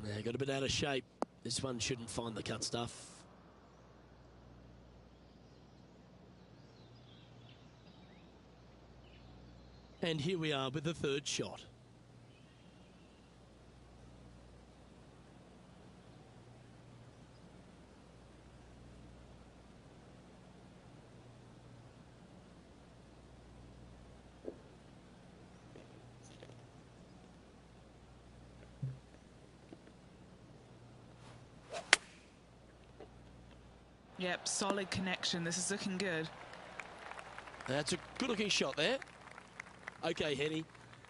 Yeah, got a bit out of shape. This one shouldn't find the cut stuff. And here we are with the third shot. Yep, solid connection. This is looking good. That's a good-looking shot there. Okay, Henny,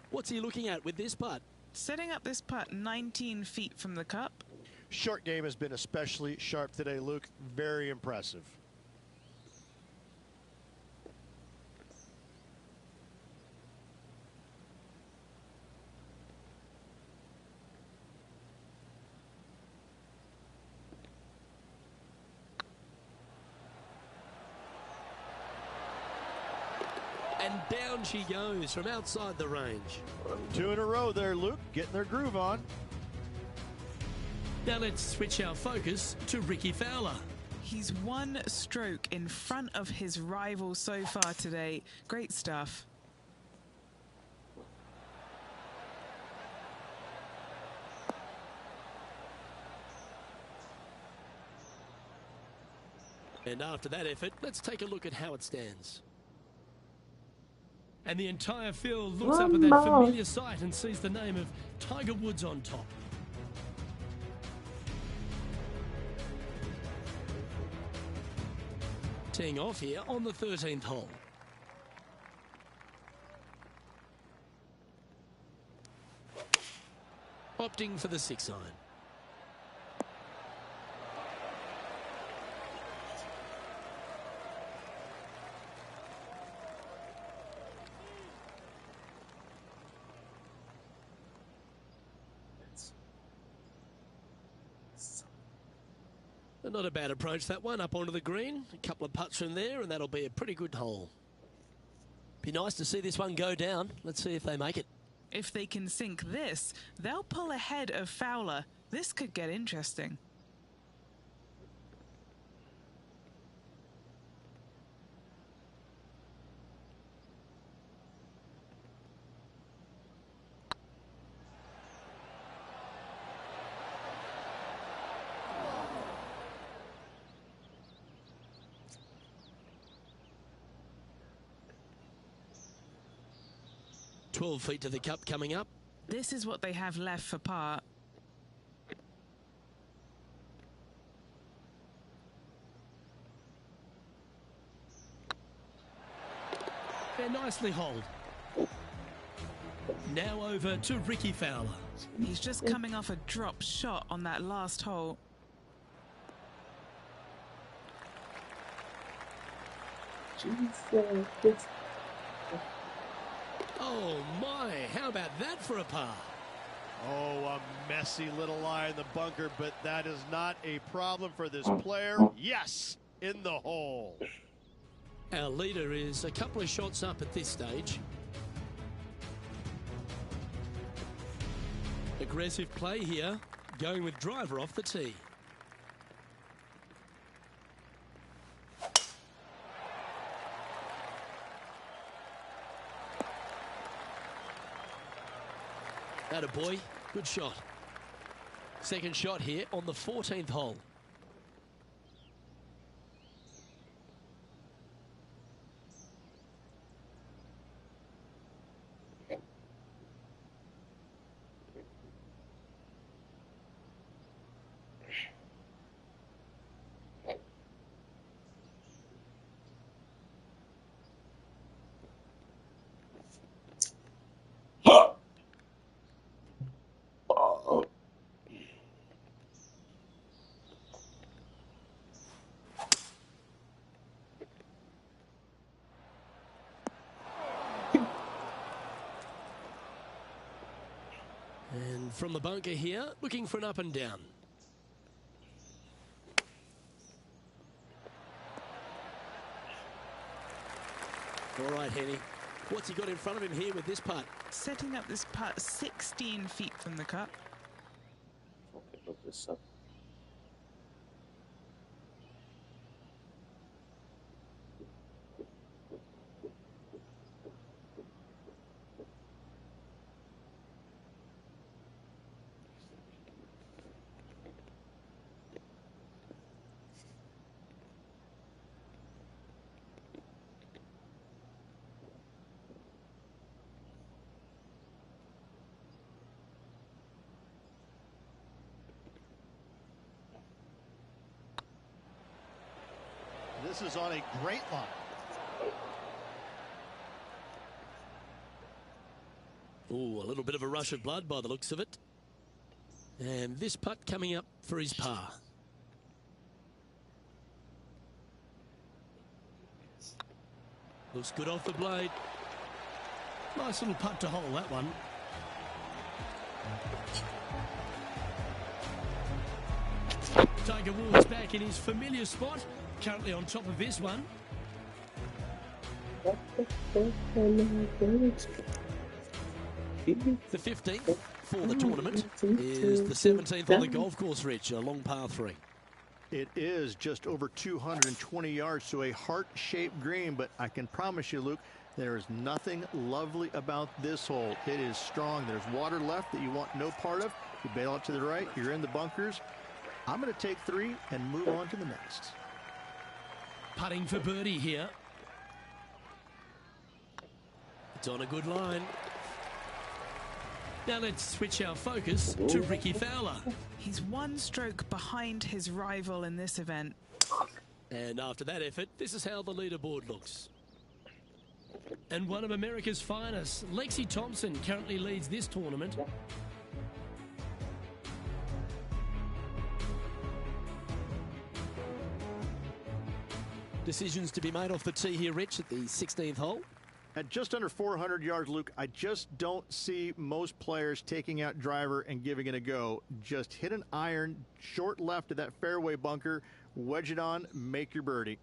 what's he looking at with this putt? Setting up this putt 19 feet from the cup. Short game has been especially sharp today, Luke. Very impressive. And down she goes from outside the range. 2 in a row there, Luke. Getting their groove on. Now let's switch our focus to Rickie Fowler. He's one stroke in front of his rival so far today. Great stuff. And after that effort, let's take a look at how it stands. And the entire field looks One up at that more. familiar sight and sees the name of Tiger Woods on top. Teeing off here on the 13th hole. Opting for the 6-iron. Not a bad approach, that one, up onto the green. A couple of putts from there, and that'll be a pretty good hole. Be nice to see this one go down. Let's see if they make it. If they can sink this, they'll pull ahead of Fowler. This could get interesting. "12 feet to the cup coming up. This is what they have left for par. They're nicely holed. Now over to Rickie Fowler. He's just coming off a drop shot on that last hole. Jesus. Oh my, how about that for a par? Oh, a messy little lie in the bunker, but that is not a problem for this player. Yes, in the hole. Our leader is a couple of shots up at this stage. Aggressive play here, going with driver off the tee. Attaboy, good shot. Second shot here on the 14th hole. And from the bunker here, looking for an up and down. All right, Henny. What's he got in front of him here with this putt? Setting up this putt 16 feet from the cup. Okay, look this up. This is on a great line. Ooh, a little bit of a rush of blood by the looks of it. And this putt coming up for his par. Looks good off the blade. Nice little putt to hole, that one. Tiger Woods back in his familiar spot, currently on top of this one. The 15th for the tournament is the 17th on the golf course, Rich, a long par 3. It is just over 220 yards to a heart-shaped green, but I can promise you, Luke, there is nothing lovely about this hole. It is strong. There's water left that you want no part of. You bail out to the right, you're in the bunkers. I'm going to take 3 and move on to the next. Putting for birdie here. It's on a good line. Now let's switch our focus to Ricky Fowler. He's one stroke behind his rival in this event. And after that effort, this is how the leaderboard looks. And one of America's finest, Lexi Thompson, currently leads this tournament. Decisions to be made off the tee here, Rich, at the 16th hole. At just under 400 yards, Luke, I just don't see most players taking out driver and giving it a go. Just hit an iron short left of that fairway bunker, wedge it on, make your birdie.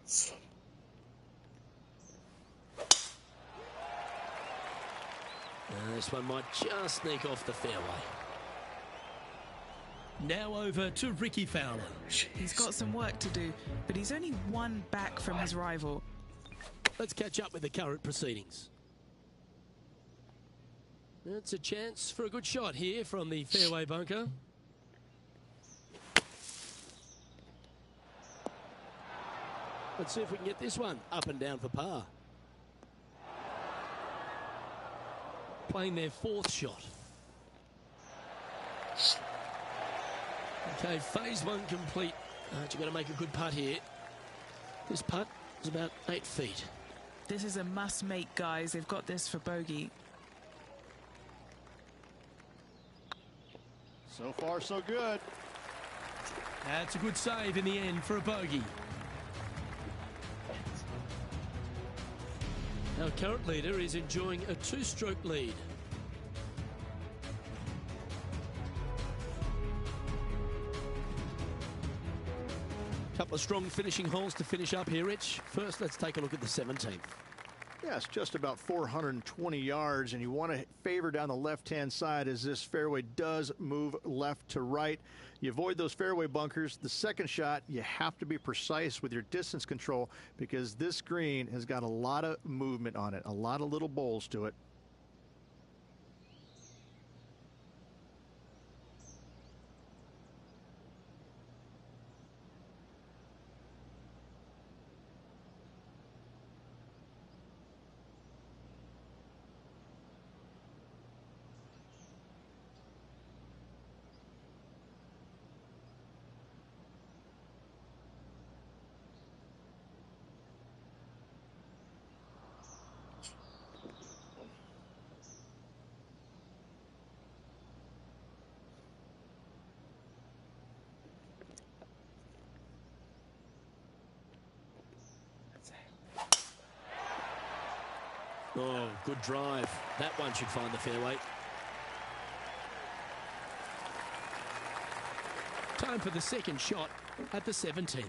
This one might just sneak off the fairway. Now over to Ricky Fowler. He's got some work to do, but he's only one back from his rival. Let's catch up with the current proceedings. It's a chance for a good shot here from the fairway bunker. Let's see if we can get this one up and down for par. Playing their fourth shot. Okay, phase one complete. You've got to make a good putt here. This putt is about 8 feet. This is a must-make, guys. They've got this for bogey. So far, so good. That's a good save in the end for a bogey. Our current leader is enjoying a 2-stroke lead. Couple of strong finishing holes to finish up here, Rich. First, let's take a look at the 17th. Yeah, it's just about 420 yards, and you want to favor down the left-hand side as this fairway does move left to right. You avoid those fairway bunkers. The second shot, you have to be precise with your distance control because this green has got a lot of movement on it, a lot of little bowls to it. Oh, good drive. That one should find the fairway. Time for the second shot at the 17th.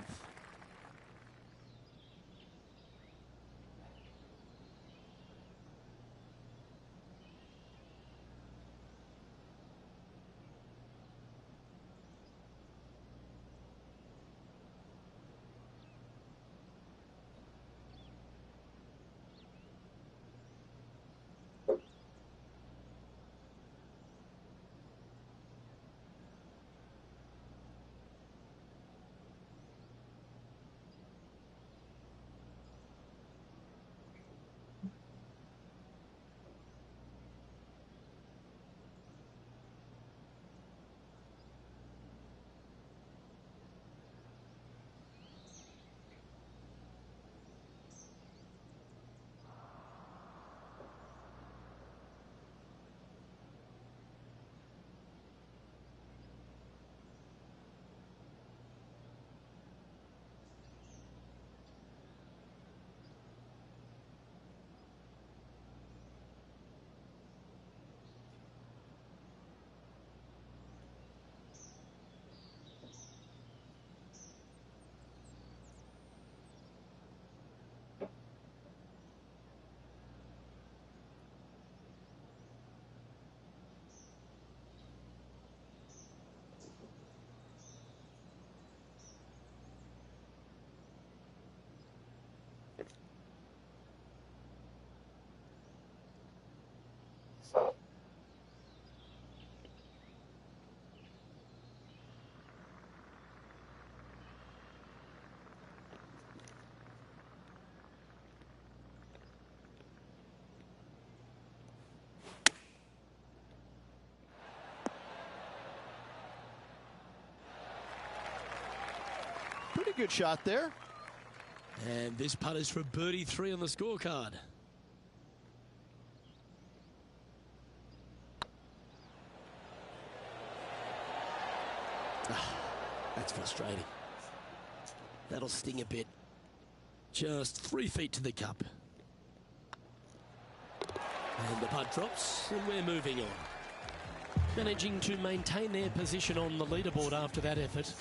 Pretty good shot there. And this putt is for birdie 3 on the scorecard. That's frustrating. That'll sting a bit. Just 3 feet to the cup. And the putt drops, and we're moving on. Managing to maintain their position on the leaderboard after that effort.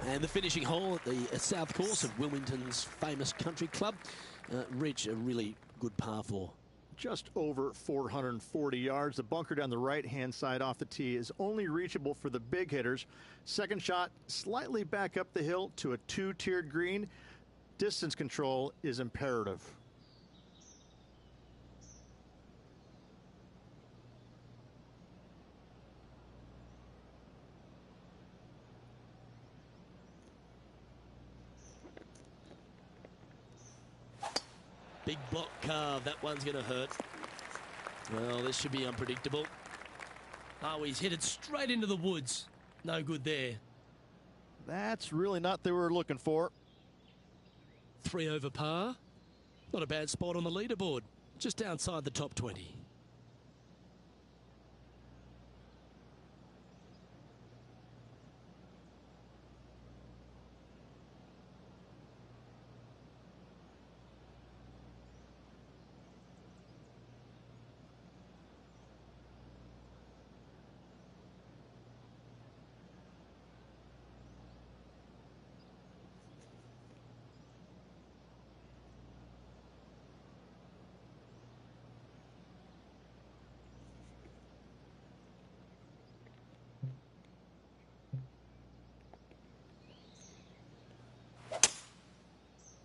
And the finishing hole at the south course of Wilmington's famous country club. Reach a really good par 4. Just over 440 yards. The bunker down the right-hand side off the tee is only reachable for the big hitters. Second shot slightly back up the hill to a 2-tiered green. Distance control is imperative. Big block carve. That one's going to hurt. Well, this should be unpredictable. Oh, he's hit it straight into the woods. No good there. That's really not what they were looking for. 3 over par. Not a bad spot on the leaderboard. Just outside the top 20.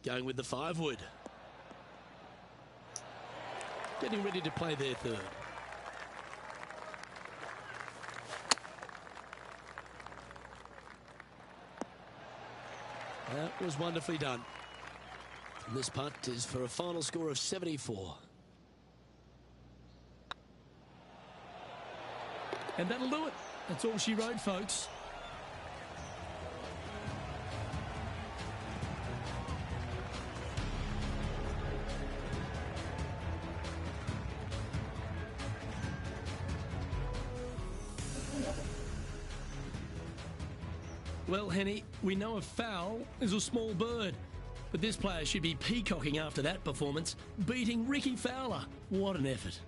Going with the 5-wood. Getting ready to play their third. That was wonderfully done. And this putt is for a final score of 74. And that'll do it. That's all she wrote, folks. Well, Henny, we know a foul is a small bird, but this player should be peacocking after that performance, beating Ricky Fowler. What an effort.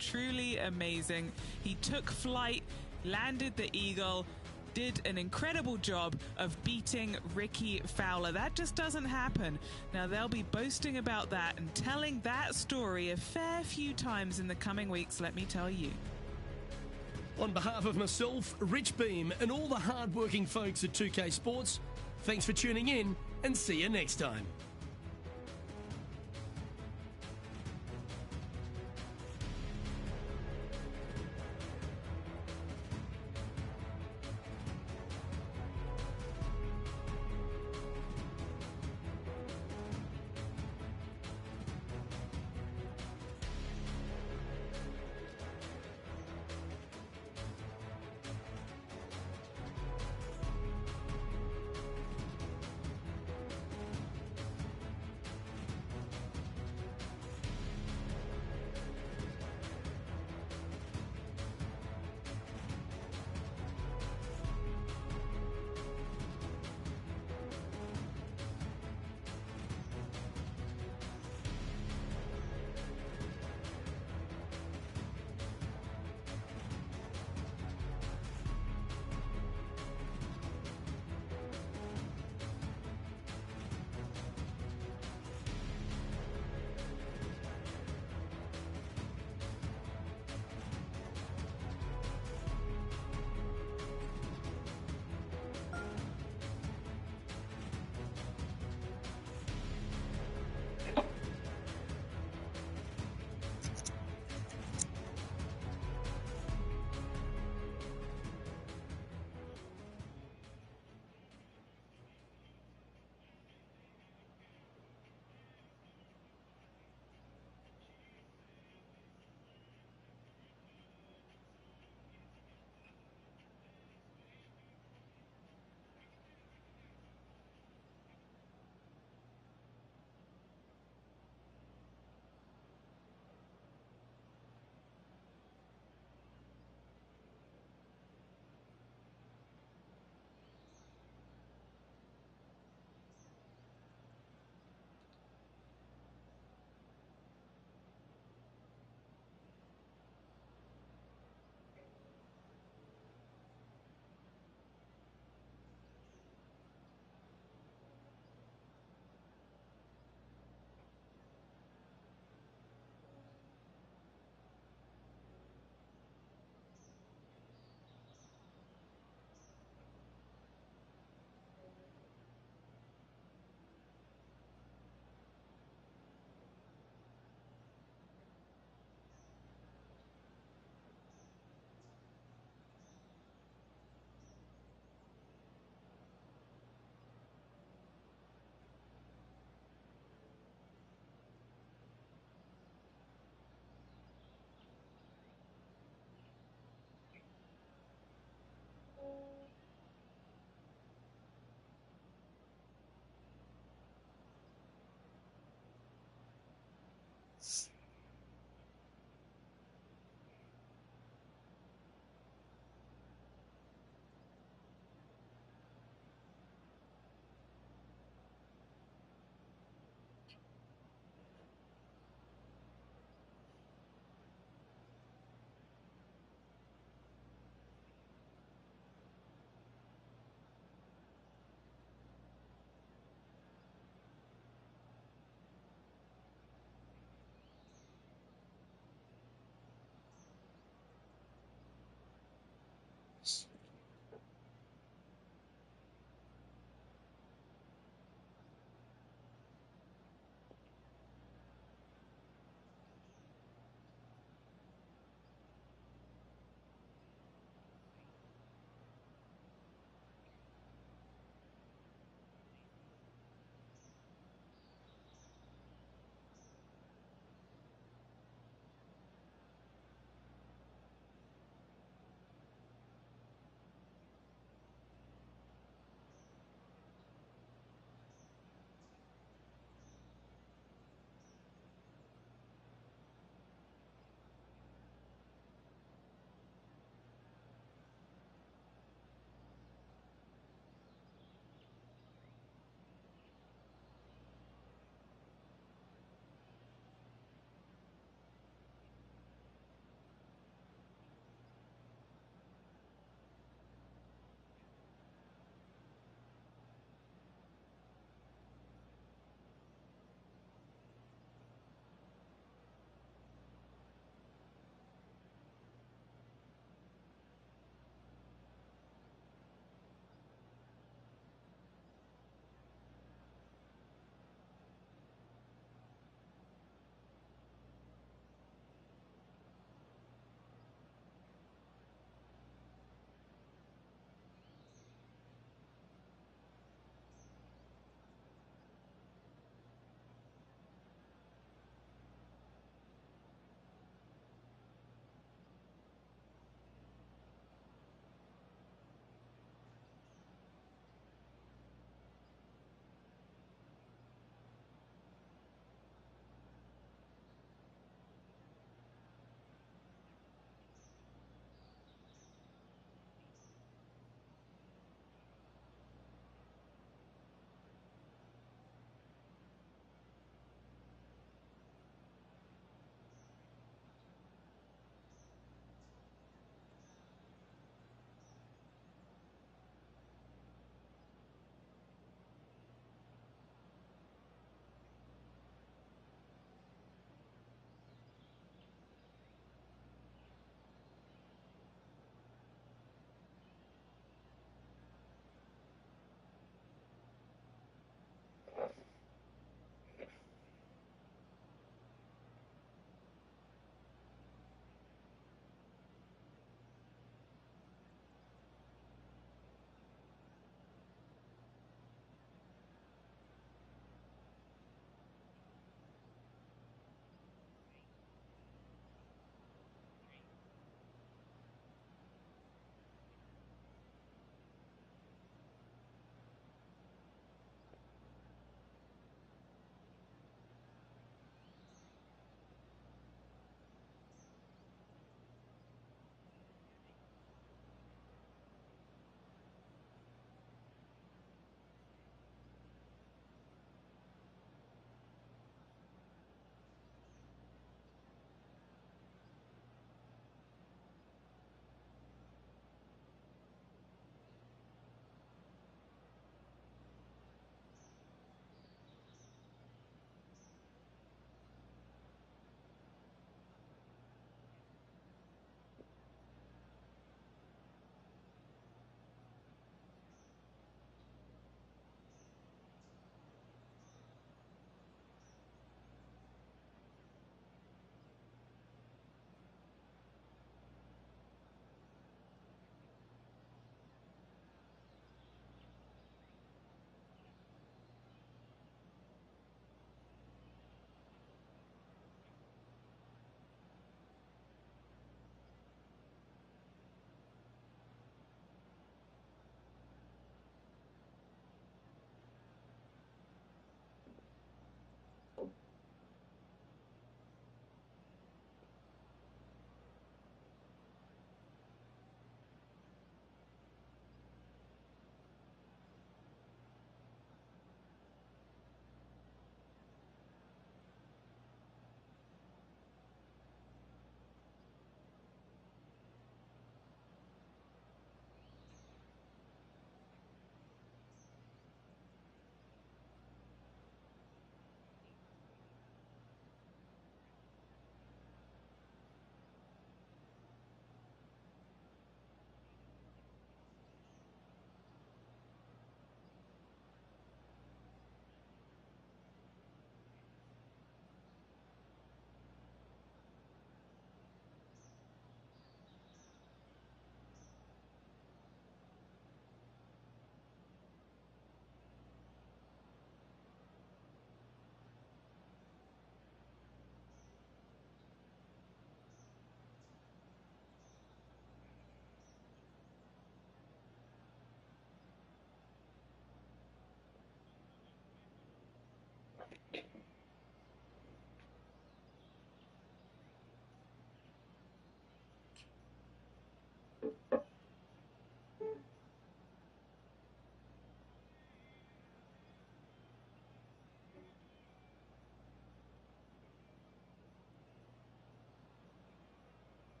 Truly amazing. He took flight, landed the eagle, did an incredible job of beating Ricky Fowler. That just doesn't happen. Now, they'll be boasting about that and telling that story a fair few times in the coming weeks, let me tell you. On behalf of myself, Rich Beam, and all the hard-working folks at 2K Sports, thanks for tuning in, and see you next time.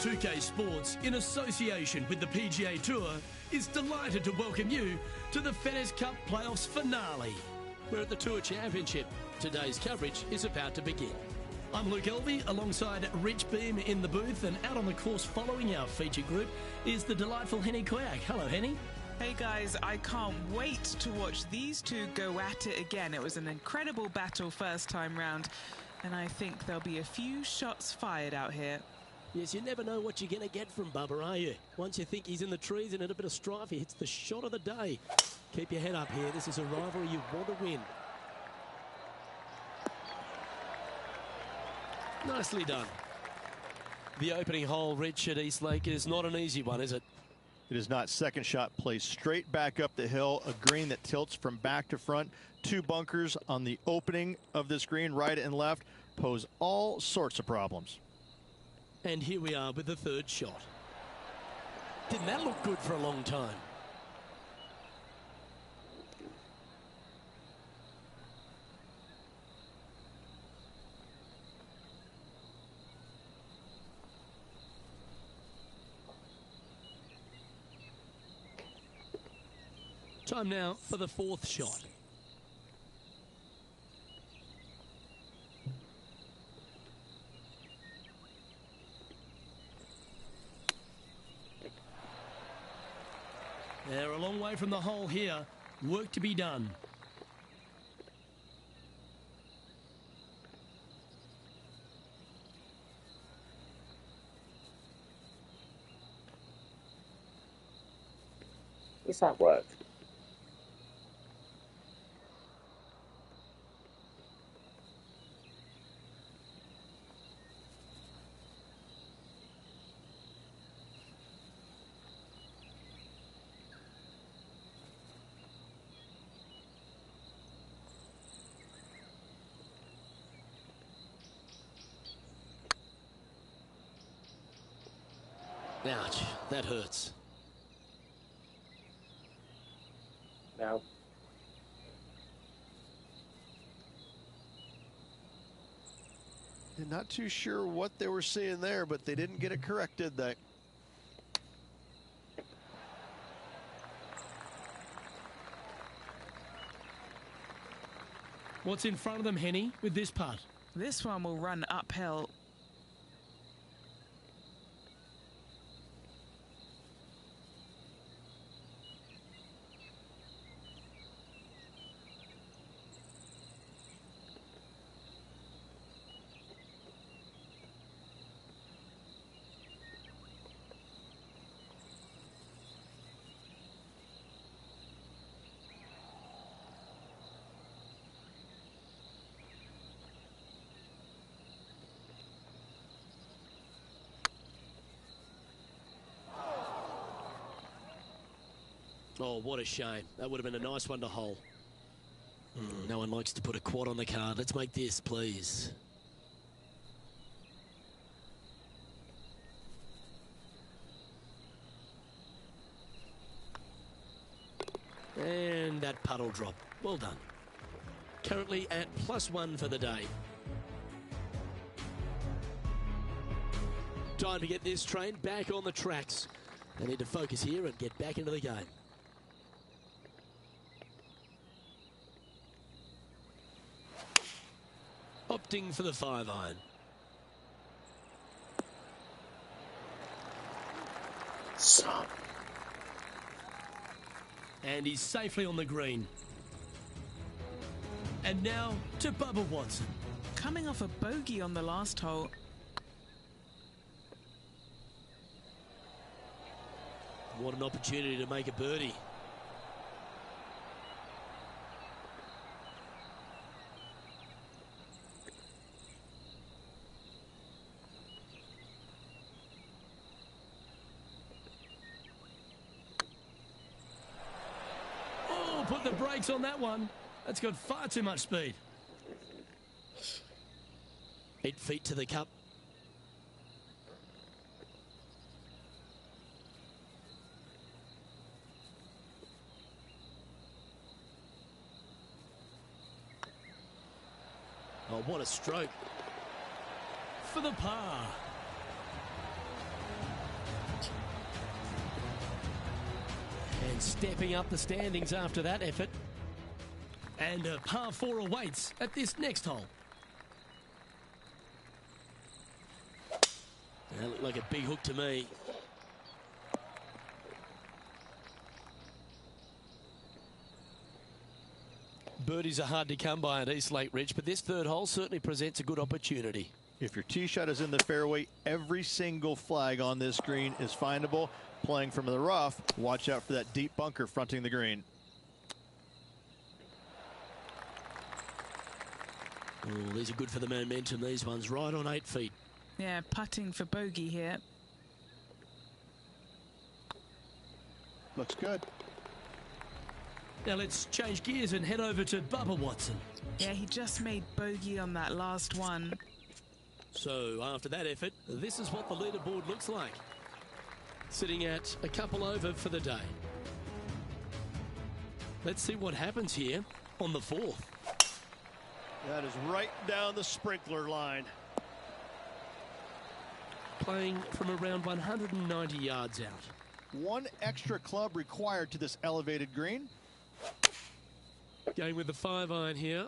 2K Sports, in association with the PGA Tour, is delighted to welcome you to the FedEx Cup Playoffs finale. We're at the Tour Championship. Today's coverage is about to begin. I'm Luke Elvey, alongside Rich Beem in the booth, and out on the course following our featured group is the delightful Henny Koyak. Hello, Henny. Hey guys, I can't wait to watch these two go at it again. It was an incredible battle first time round, and I think there'll be a few shots fired out here. Yes, you never know what you're going to get from Bubba, are you? Once you think he's in the trees and in a bit of strife, he hits the shot of the day. Keep your head up here. This is a rivalry you want to win. Nicely done. The opening hole, Rich, at East Lake is not an easy one, is it? It is not second shot placed straight back up the hill, a green that tilts from back to front. 2 bunkers on the opening of this green, right and left, pose all sorts of problems. And here we are with the 3rd shot. Didn't that look good for a long time? Time now for the 4th shot. They're a long way from the hole here. Work to be done. Does that work? Ouch, that hurts. Now. Not too sure what they were seeing there, but they didn't get it corrected. That What's in front of them, Henny, with this putt? This one will run uphill. Oh, what a shame. That would have been a nice one to hole. No one likes to put a quad on the card. Let's make this, please. And that puddle drop. Well done. Currently at +1 for the day. Time to get this train back on the tracks. They need to focus here and get back into the game. Opting for the 5-iron. Son. And he's safely on the green. And now to Bubba Watson. Coming off a bogey on the last hole. What an opportunity to make a birdie. Oh, put the brakes on that one. That's got far too much speed. 8 feet to the cup. Oh, what a stroke. For the par. And stepping up the standings after that effort. And a par 4 awaits at this next hole. That looked like a big hook to me. Birdies are hard to come by at East Lake Ridge, but this 3rd hole certainly presents a good opportunity. If your tee shot is in the fairway, every single flag on this green is findable. Playing from the rough, watch out for that deep bunker fronting the green. Oh, these are good for the momentum, these ones, right on 8 feet. Yeah, putting for bogey here. Looks good. Now let's change gears and head over to Bubba Watson. Yeah, he just made bogey on that last one. So after that effort, this is what the leaderboard looks like. Sitting at a couple over for the day. Let's see what happens here on the 4th. That is right down the sprinkler line. Playing from around 190 yards out. One extra club required to this elevated green. Going with the 5-iron here.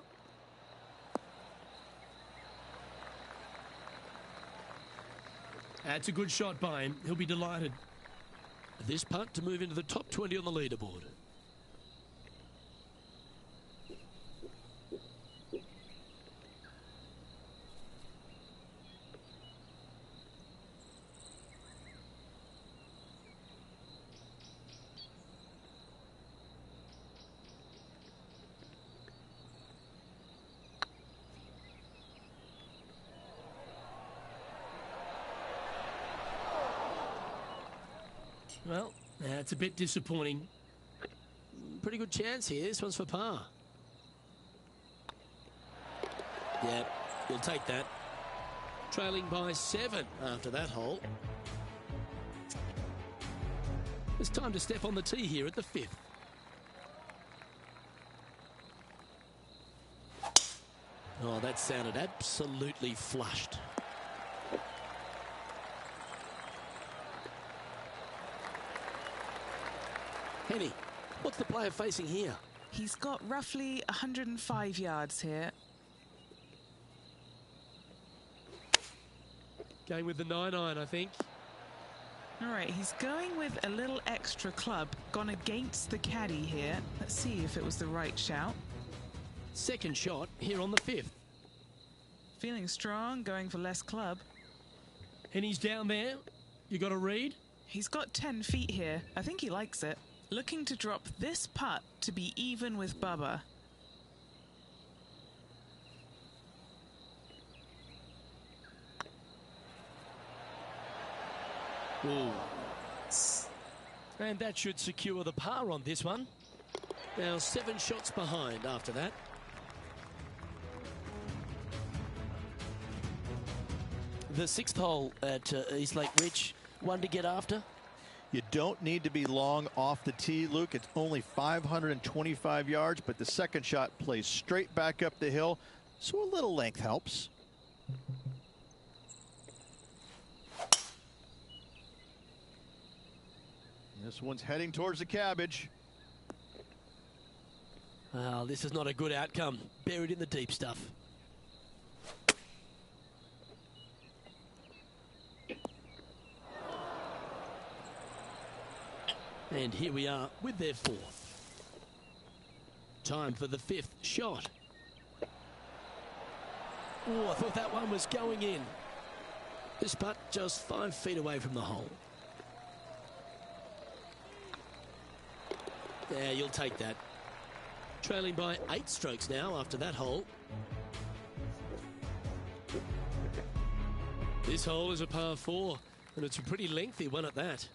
That's a good shot by him. He'll be delighted. This putt to move into the top 20 on the leaderboard. Well, that's a bit disappointing. Pretty good chance here. This one's for par. Yeah, you'll take that. Trailing by 7 after that hole. It's time to step on the tee here at the 5th. Oh, that sounded absolutely flushed. Henny, what's the player facing here? He's got roughly 105 yards here. Going with the 9-iron, I think. All right, he's going with a little extra club. Gone against the caddy here. Let's see if it was the right shout. Second shot here on the 5th. Feeling strong, going for less club. And he's down there. You got a read? He's got 10 feet here. I think he likes it. Looking to drop this putt to be even with Bubba. Ooh. And that should secure the par on this one. Now 7 shots behind after that. The 6th hole at East Lake Ridge, one to get after. You don't need to be long off the tee, Luke. It's only 525 yards, but the second shot plays straight back up the hill, so a little length helps. This one's heading towards the cabbage. Well, this is not a good outcome. Buried in the deep stuff. And here we are with their 4th. Time for the 5th shot. Oh, I thought that one was going in. This putt just 5 feet away from the hole. Yeah, you'll take that. Trailing by 8 strokes now after that hole. This hole is a par 4, and it's a pretty lengthy one at that.